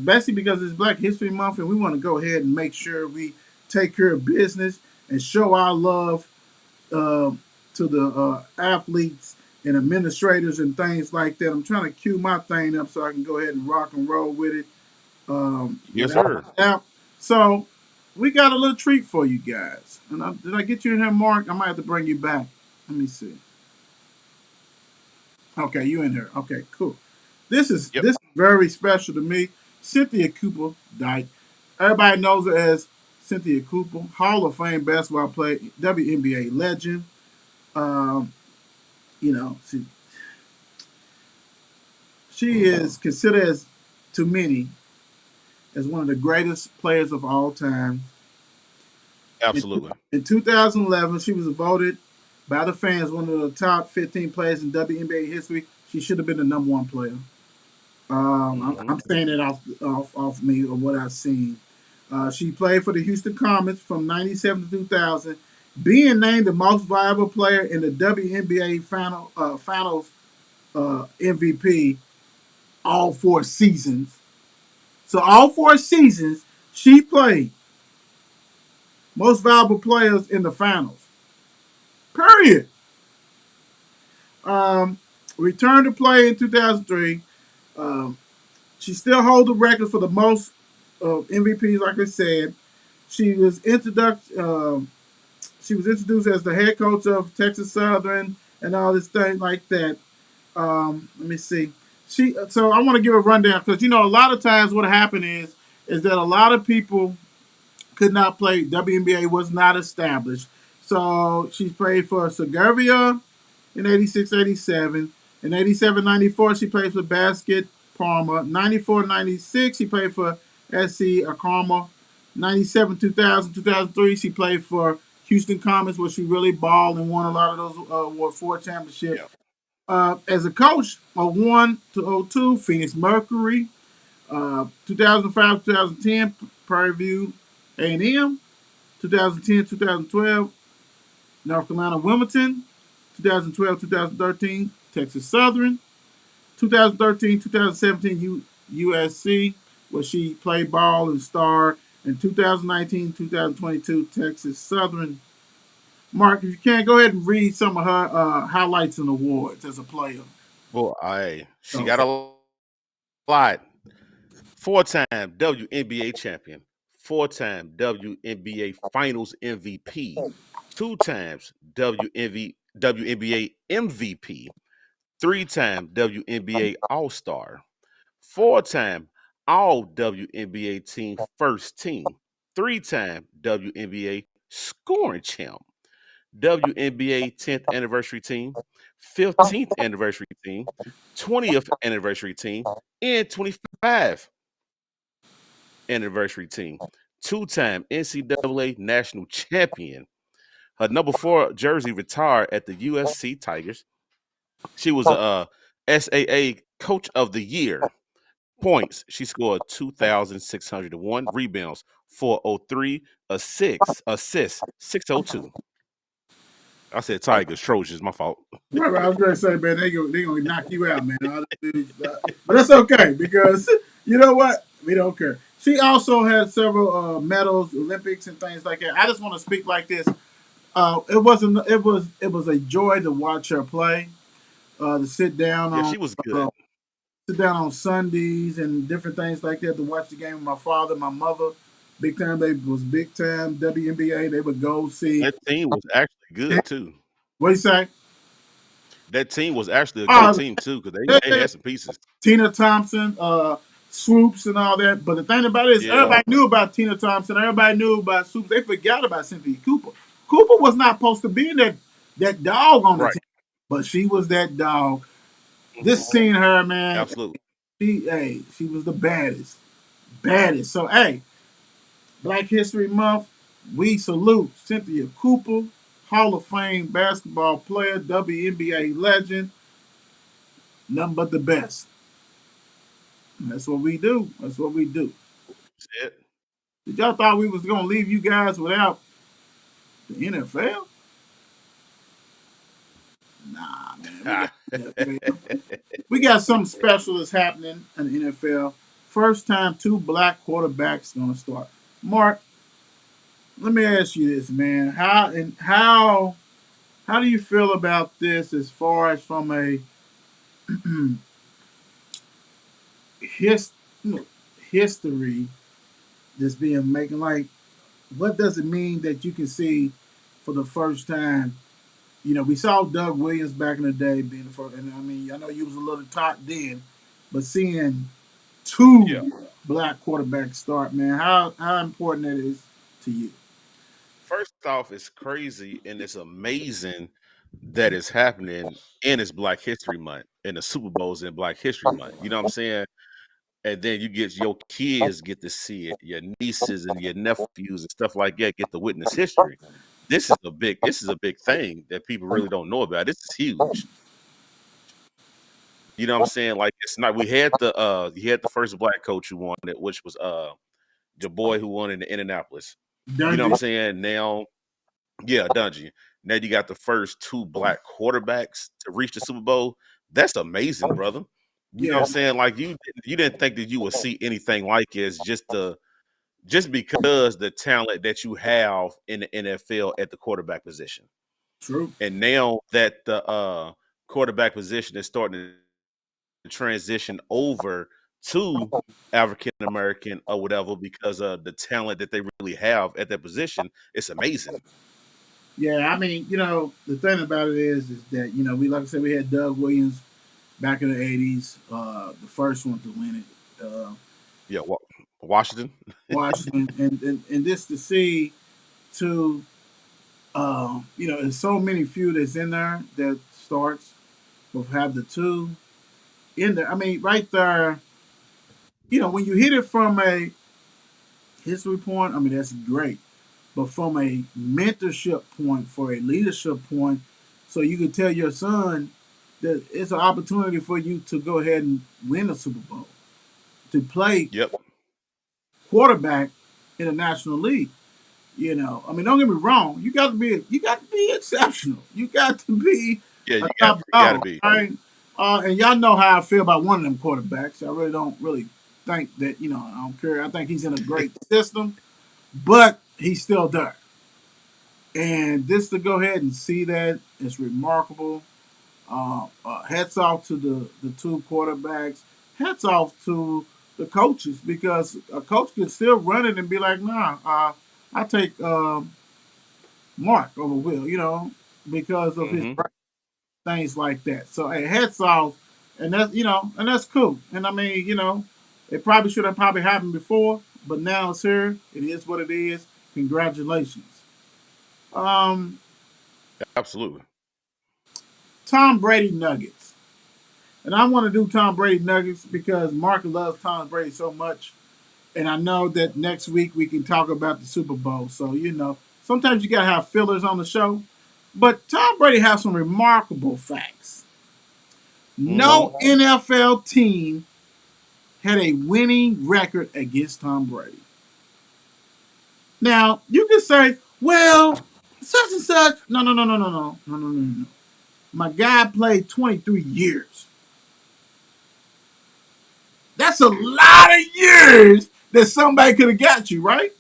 basically because it's Black History Month, and we want to go ahead and make sure we take care of business and show our love uh, to the athletes and administrators and things like that. I'm trying to cue my thing up so I can go ahead and rock and roll with it. Yes, sir. So we got a little treat for you guys. And did I get you in here, Mark? I might have to bring you back. Let me see. Okay, you in here. Okay, cool. Yep. This is very special to me. Cynthia Cooper died. Everybody knows her as Cynthia Cooper, Hall of Fame basketball player, WNBA legend. Um, you know, she is considered as to many as one of the greatest players of all time. In, Absolutely. in 2011, she was voted by the fans one of the top 15 players in WNBA history. She should have been the number one player. Hmm. I'm saying it off me or what I've seen. She played for the Houston Comets from '97 to 2000, being named the most valuable player in the WNBA Finals MVP all 4 seasons. So all 4 seasons she played most valuable players in the finals. Period. Um, Returned to play in 2003. Um, she still holds the record for the most MVPs, like I said. She was introduced. She was introduced as the head coach of Texas Southern and all this thing like that. Let me see. So I want to give a rundown because you know a lot of times what happened is that a lot of people could not play. WNBA was not established. So she played for Segovia in 86, 87. In 87, 94, she played for Basket Parma. 94, 96, she played for SC Akama. 97, 2000, 2003, she played for Houston Comets, where she really balled and won a lot of those World 4 championships. Yeah. As a coach, 01 to 02, Phoenix Mercury. 2005, 2010, Prairie View A&M. 2010, 2012, North Carolina Wilmington. 2012, 2013, Texas Southern. 2013, 2017, USC, where she played ball and starred In 2019, 2022, Texas Southern. Mark, if you can, go ahead and read some of her highlights and awards as a player. Well, she So got a lot. Four-time WNBA champion, four-time WNBA Finals MVP, two times WNBA MVP, three-time WNBA All-Star, four-time All WNBA Team First Team, three-time WNBA Scoring Champ, WNBA 10th Anniversary Team, 15th Anniversary Team, 20th Anniversary Team, and 25th Anniversary Team, two-time NCAA National Champion. Her number 4 jersey retired at the USC Tigers. She was a SAA Coach of the Year. Points, she scored 2,601. Rebounds, 403. Assists, 602. I said Tigers, Trojans, my fault. right, I was going to say, man, they gonna knock you out, man. But that's okay because you know what? We don't care. She also had several medals, Olympics, and things like that. I just want to speak like this. It was a joy to watch her play. To Yeah, she was good. sit down on Sundays and different things like that to watch the game with my father, my mother. Big time, they was big time WNBA. They would go see. That team was actually good too. What do you say? That team was actually a good Oh, team too because they yeah, had some pieces. Tina Thompson, Swoops, and all that. But the thing about it is, Yeah, everybody knew about Tina Thompson. Everybody knew about Swoops. They forgot about Cynthia Cooper. Cooper was not supposed to be in that dog on the right. team, but she was that dog. Mhm. Just seeing her, man. Absolutely. She was the baddest. So hey, Black History Month, we salute Cynthia Cooper, Hall of Fame basketball player, WNBA legend, nothing but the best. And that's what we do. That's what we do. That's Did y'all thought we was gonna leave you guys without the NFL? Nah, man, we got the NFL. it. We got something special that's happening in the NFL. First time two black quarterbacks gonna start. Mark, let me ask you this, man. How do you feel about this as far as from a his, history that's being making? Like, what does it mean that you can see for the first time? We saw Doug Williams back in the day being the first, and I mean, I know you was a little tot then, but seeing Yeah. two black quarterbacks start, man, how important that is to you? First off, it's crazy and it's amazing that it's happening and it's Black History Month and the Super Bowl's in Black History Month. You know what I'm saying? And then you get your kids get to see it, your nieces and your nephews and stuff like that get to witness history. This is a big thing that people really don't know about. This is huge. You know what I'm saying? Like it's not we had the you had the first black coach who won it, which was your boy who won in Indianapolis. You know what I'm Dungy. saying? Now, yeah, Dungy. Now you got the first two black quarterbacks to reach the Super Bowl. That's amazing, brother. You know what Yeah, I'm saying? Like you didn't think that you would see anything like it. It's just because the talent that you have in the NFL at the quarterback position. true. And now that the quarterback position is starting to transition over to African American or whatever because of the talent that they really have at that position, it's amazing. Yeah, I mean, the thing about it is that we like I said we had Doug Williams back in the '80s, the first one to win it, Yeah, Washington. Washington, and this to see to there's so many few that's in there that starts will have the two in there. I mean, right there, when you hit it from a history point, I mean that's great. But from a mentorship point, for a leadership point, so you can tell your son that it's an opportunity for you to go ahead and win a Super Bowl, to play Yep. quarterback in the National League. I mean, don't get me wrong. You got to be exceptional. You got to be Yeah, a you got top you got to dog, be. right? And y'all know how I feel about one of them quarterbacks. I really don't really think that I don't care. I think he's in a great system. but he's still there. And this to go ahead and see that is remarkable. Hats off to the two quarterbacks. Hats off to the coaches because a coach can still run it and be like, nah, I take Mark over Will, because of his Mm-hmm. things like that. So hey, hats off, and that's cool. And I mean, it probably should have probably happened before, but now it's here. It is what it is. Congratulations. Um, Absolutely. Tom Brady Nuggets. And I want to do Tom Brady Nuggets because Mark loves Tom Brady so much. And I know that next week we can talk about the Super Bowl. So, sometimes you got to have fillers on the show. But Tom Brady has some remarkable facts. Mm-hmm. No NFL team had a winning record against Tom Brady. Now, you can say, well, such and such. No, no, no, no, no, no, no, no, no, no. My guy played 23 years. That's a lot of years that somebody could have got you, right?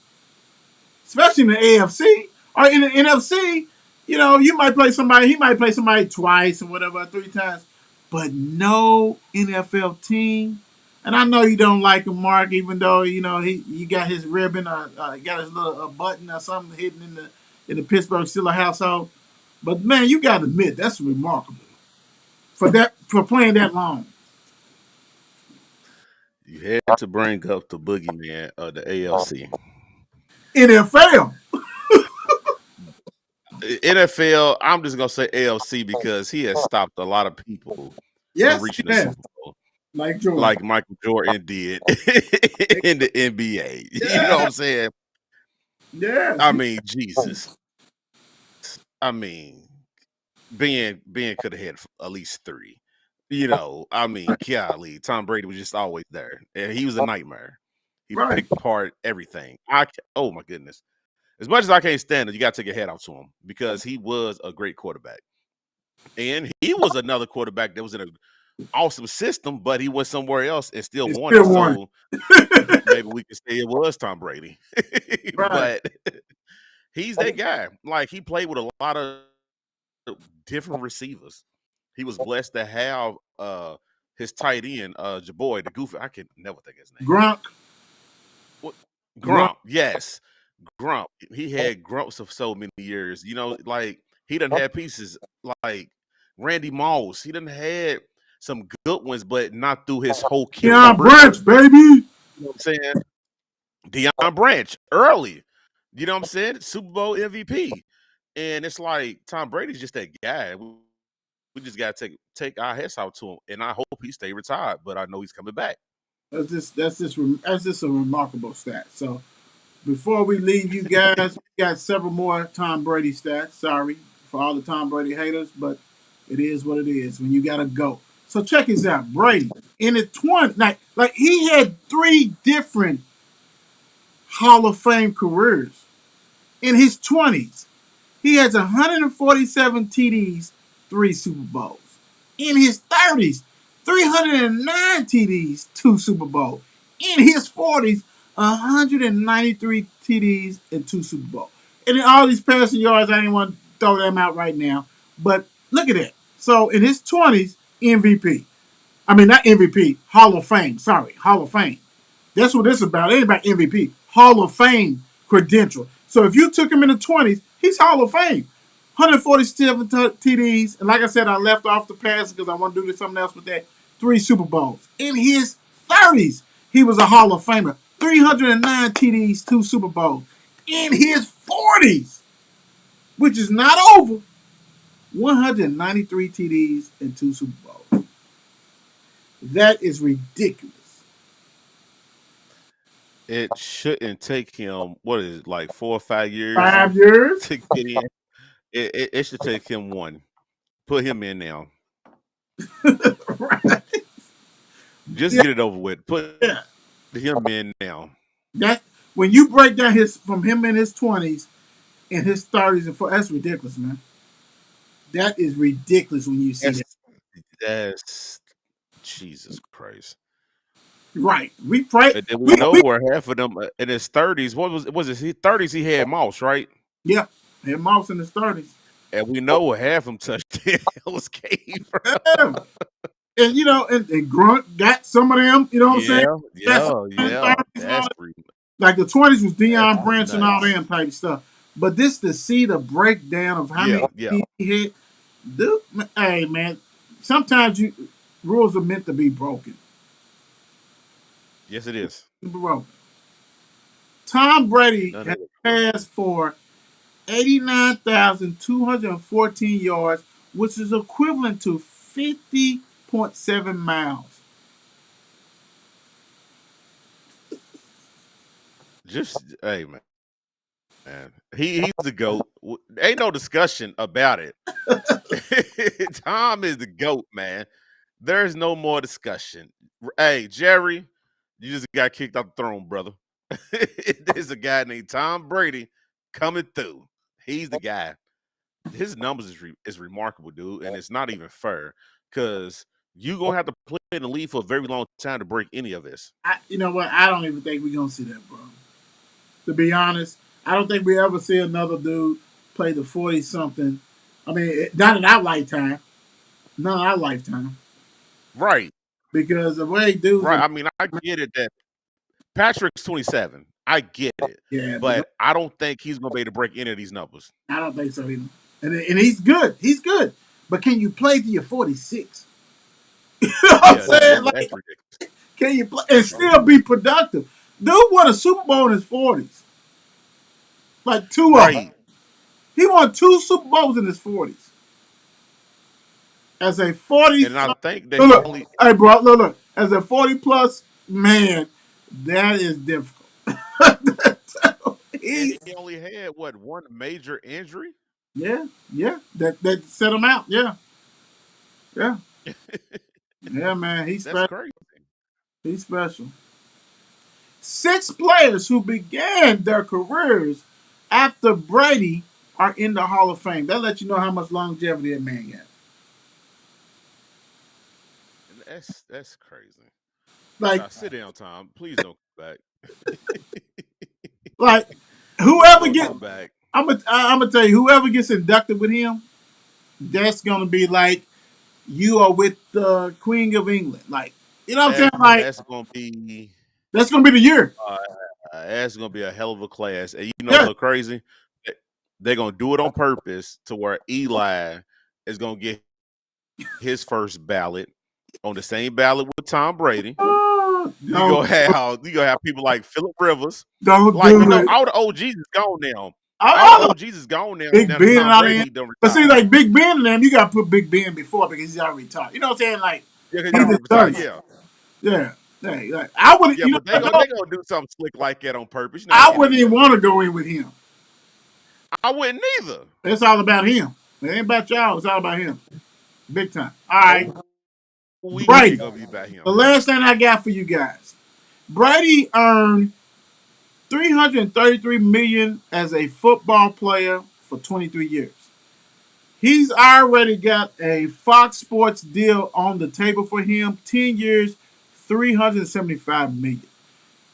Especially in the AFC or in the NFC. You might play somebody. He might play somebody twice or whatever, 3 times, but no NFL team. And I know you don't like him, Mark, even though he got his ribbon or got his little button or something hidden in the Pittsburgh Steelers household. But man, you got to admit that's remarkable for playing that long. You had to bring up the boogeyman of the ALC. NFL. NFL, I'm just gonna say ALC because he has stopped a lot of people from Yes, reaching the yes, Super Bowl, like Jordan. like Michael Jordan did in the NBA. You know what Yeah, I'm saying? yes. I mean, Jesus. I mean, Ben could have had at least three. I mean, golly, Tom Brady was just always there, and he was a nightmare. He Right. picked apart everything. Oh my goodness. As much as I can't stand it, you got to take your hat off to him because he was a great quarterback. And he was another quarterback that was in an awesome system, but he went somewhere else and still It's won it. still one. So maybe we can say it was Tom Brady. Right. But he's that guy. Like he played with a lot of different receivers. He was blessed to have his tight end, your boy, the goofy. I can never think of his name. Gronk. What Gronk. Grump, yes. Grump. He had Grumps for so many years. Like he done had pieces like Randy Moss. He done had some good ones, but not through his whole Deion career. Branch, baby. You know what I'm saying? Deion Branch early. You know what I'm saying? Super Bowl MVP. And it's like Tom Brady's just that guy. We just gotta take our heads out to him. And I hope he stay retired, but I know he's coming back. That's just a remarkable stat. So before we leave you guys, we got several more Tom Brady stats. Sorry for all the Tom Brady haters, but it is what it is when you gotta go. So check this out. Brady in the 20, like he had 3 different Hall of Fame careers in his 20s. He has 147 TDs, 3 Super Bowls. In his 30s, 309 TDs, 2 Super Bowls. In his 40s, 193 TDs and 2 Super Bowls. And in all these passing yards, I didn't want to throw them out right now. But look at that. So in his 20s, MVP. I mean, not MVP, Hall of Fame. Sorry, Hall of Fame. That's what this is about. It ain't about MVP. Hall of Fame credential. So if you took him in the 20s, he's Hall of Fame. 147 TDs. And like I said, I left off the pass because I want to do something else with that. 3 Super Bowls. In his 30s, he was a Hall of Famer. 309 TDs, 2 Super Bowls. In his 40s, which is not over, 193 TDs and 2 Super Bowls. That is ridiculous. It shouldn't take him, what is it, like 4 or 5 years 5 years? to get in. It should take him one. Put him in now. Right. Just Yeah. get it over with. Put Yeah. him in now. That when you break down his from him in his 20s and his 30s and 40s, that's ridiculous, man. That is ridiculous when you see that. That's Jesus Christ. Right. We pray. And then we know We where half of them in his 30s. What was it? His 30s, he had Moss, right? yeah. Had Moss in his 30s. And we know where half of them touched it was cave. Yeah. And and Grunt got some of them, you know what I'm saying? Yeah, Got some yeah, in his yeah. 30s and all That's that. pretty. Like the 20s was That's Deion pretty Branch and all nice. that type stuff. But this to see the breakdown of how Yeah, many yeah. he hit, dude, hey man, sometimes rules are meant to be broken. Yes, it is. Broken. Tom Brady None has of it. passed for 89,214 yards, which is equivalent to 50.7 miles. Just hey man. He's the GOAT. Ain't no discussion about it. Tom is the GOAT, man. There's no more discussion. Hey, Jerry, you just got kicked off the throne, brother. There's a guy named Tom Brady coming through. He's the guy. His numbers is remarkable, dude, and it's not even fair because you gonna have to play in the league for a very long time to break any of this. You know what? I don't even think we're gonna see that, bro. To be honest, I don't think we ever see another dude play the 40 something. I mean, not in our lifetime. Not in our lifetime. Right, Because the way dudes right. are, I mean, I get it that Patrick's 27. I get it, yeah, but but I don't think he's gonna be able to break any of these numbers. I don't think so either. And he's good. He's good. But can you play to your 46? You know what I'm Yeah, saying? that's Like, ridiculous. can you play and still be productive? Dude won a Super Bowl in his 40s. Like two of them. Right, He won two Super Bowls in his 40s. As a 40 and I think that he look, only hey bro, look. As a 40 plus man, that is difficult. and He's he only had what one major injury. yeah, yeah. That set him out. Yeah, yeah, yeah, man. He's That's special. crazy. He's special. Six players who began their careers after Brady are in the Hall of Fame. That lets you know how much longevity that man got. That's crazy. Like, Now sit down, Tom. Please don't come back. like Please whoever don't get, come back. I'm gonna tell you, whoever gets inducted with him, that's gonna be like you are with the Queen of England. Like, you know what I'm saying? Like, That's gonna be that's gonna be the year. uh, that's gonna be a hell of a class. And you know what's Yeah. so crazy? They're gonna do it on purpose to where Eli is gonna get his first ballot on the same ballot with Tom Brady. Don't You gonna have people like Philip Rivers, don't like do it. all the OGs is gone now. All the I know OGs is gone now. Big Now that Ben and Tom all that. Brady done But see, retired. like Big Ben and them, you gotta put Big Ben before because he's already retired. You know what I'm saying? Like Yeah, he y'all retired. deserves it. Yeah, Yeah. Yeah. Like, I would yeah, you know but what, though? they gonna do something slick like that on purpose. You know how I the wouldn't even NFL want to do. go in with him. I wouldn't either. It's all about him. It ain't about y'all, it's all about him. Big time. All right. Oh, we Brady. ain't gonna be about him. The last thing I got for you guys. Brady earned 333 million as a football player for 23 years. He's already got a Fox Sports deal on the table for him, 10 years, 375 million.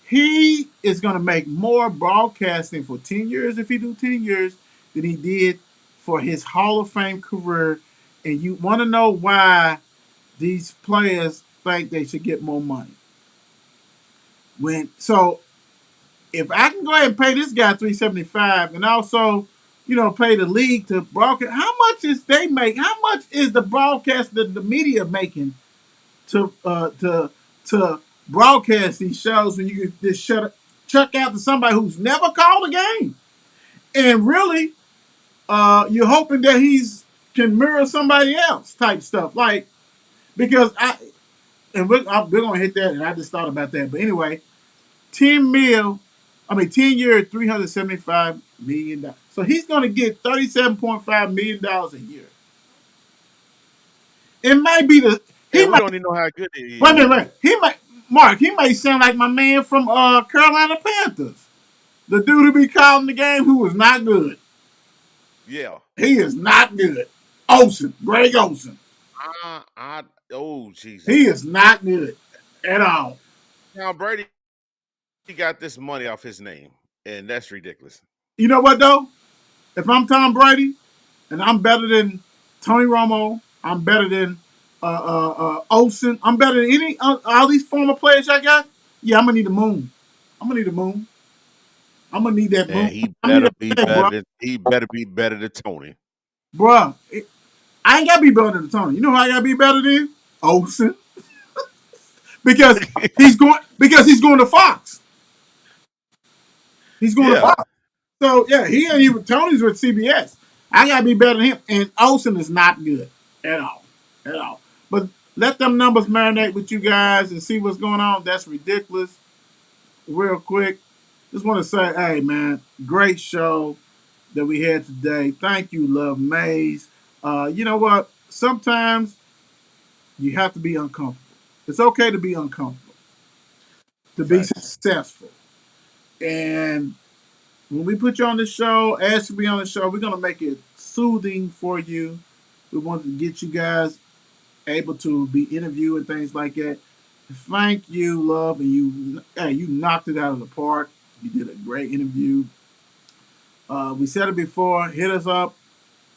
He is going to make more broadcasting for 10 years if he do 10 years than he did for his Hall of Fame career. And you want to know why these players think they should get more money. So if I can go ahead and pay this guy 375 and also, pay the league to broadcast, how much is they make? How much is the broadcast the media making to broadcast these shows when you can just chuck out to somebody who's never called a game? And really, you're hoping that he's can mirror somebody else type stuff. Like, because we're gonna hit that, and I just thought about that. But anyway, 10 years, $375 million. So he's going to get $37.5 million a year. It may be he And we might don't even know how good he wait a minute, is. wait. He might Mark. He may sound like my man from Carolina Panthers, the dude who be calling the game who was not good. Yeah. He is not good. Greg Olsen. I oh Jesus. He is not good at all. Tom Brady, he got this money off his name, and that's ridiculous. You know what though? If I'm Tom Brady and I'm better than Tony Romo, I'm better than Olsen, I'm better than any all these former players I got. Yeah, I'm gonna need the moon. I'm gonna need the moon. I'm gonna need that moon. And he I need better that be bag, bro. better. He better be better than Tony. Bruh, I ain't gotta be better than Tony. You know who I gotta be better than? Olsen. because he's going to Fox. He's going to Yeah, Fox. So yeah, he ain't even Tony's with CBS. I gotta be better than him. And Olsen is not good at all. At all. But let them numbers marinate with you guys and see what's going on. That's ridiculous. Real quick. Just want to say, hey man, great show that we had today. Thank you, Love Maze. You know what? Sometimes you have to be uncomfortable. It's okay to be uncomfortable, to be facts. successful. And when we put you on the show, ask to be on the show, we're gonna make it soothing for you. We want to get you guys able to be interviewed and things like that. Thank you, Love, and you knocked it out of the park. You did a great interview. We said it before. Hit us up.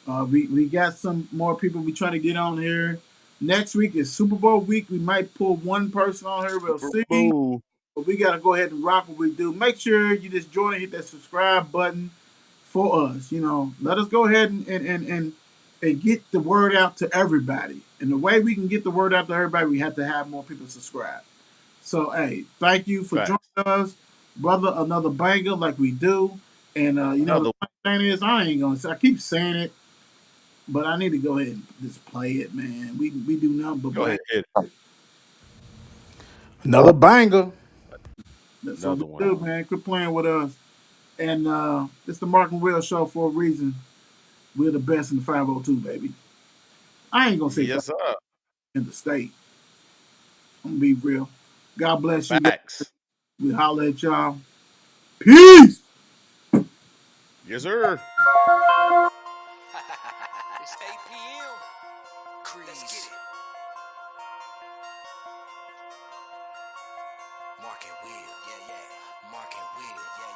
We got some more people we trying to get on here. Next week is Super Bowl week. We might pull one person on here. We'll Super see. Bowl. But we got to go ahead and rock what we do. Make sure you just join and hit that subscribe button for us. You know, let us go ahead and get the word out to everybody. And the way we can get the word out to everybody, we have to have more people subscribe. So, hey, thank you for joining Facts. us, brother. Another banger like we do. And, you know, Another the thing is, I ain't going to say, I keep saying it, but I need to go ahead and just play it, man. We do nothing but Go bang. ahead. Hit Another banger. That's what we another one. do, man. Quit playing with us. And it's the Mark and Will show for a reason. We're the best in the 502, baby. I ain't gonna say Yes, sir. in the state. I'm gonna be real. God bless you guys. Facts. We holler at y'all. Peace. Yes, sir. It's 8 p.m. Let's get it. Mark and Will, yeah, yeah. Mark and Will, yeah,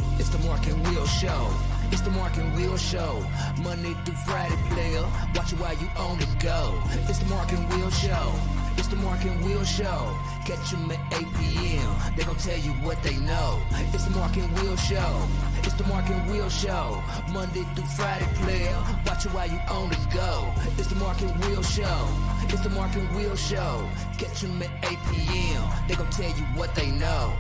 yeah. It's the Mark and Will Show. It's the Mark and Will Show. Monday through Friday, player. Watch it while you on the go. It's the Mark and Will Show. It's the Mark and Will Show. Catch them at 8 p.m. They gon' tell you what they know. It's the Mark and Will Show. It's the Mark and Will Show. Monday through Friday, player. Watch it while you on the go. It's the Mark and Will Show. It's the Mark and Will Show. Catch them at 8 p.m. They gon' tell you what they know.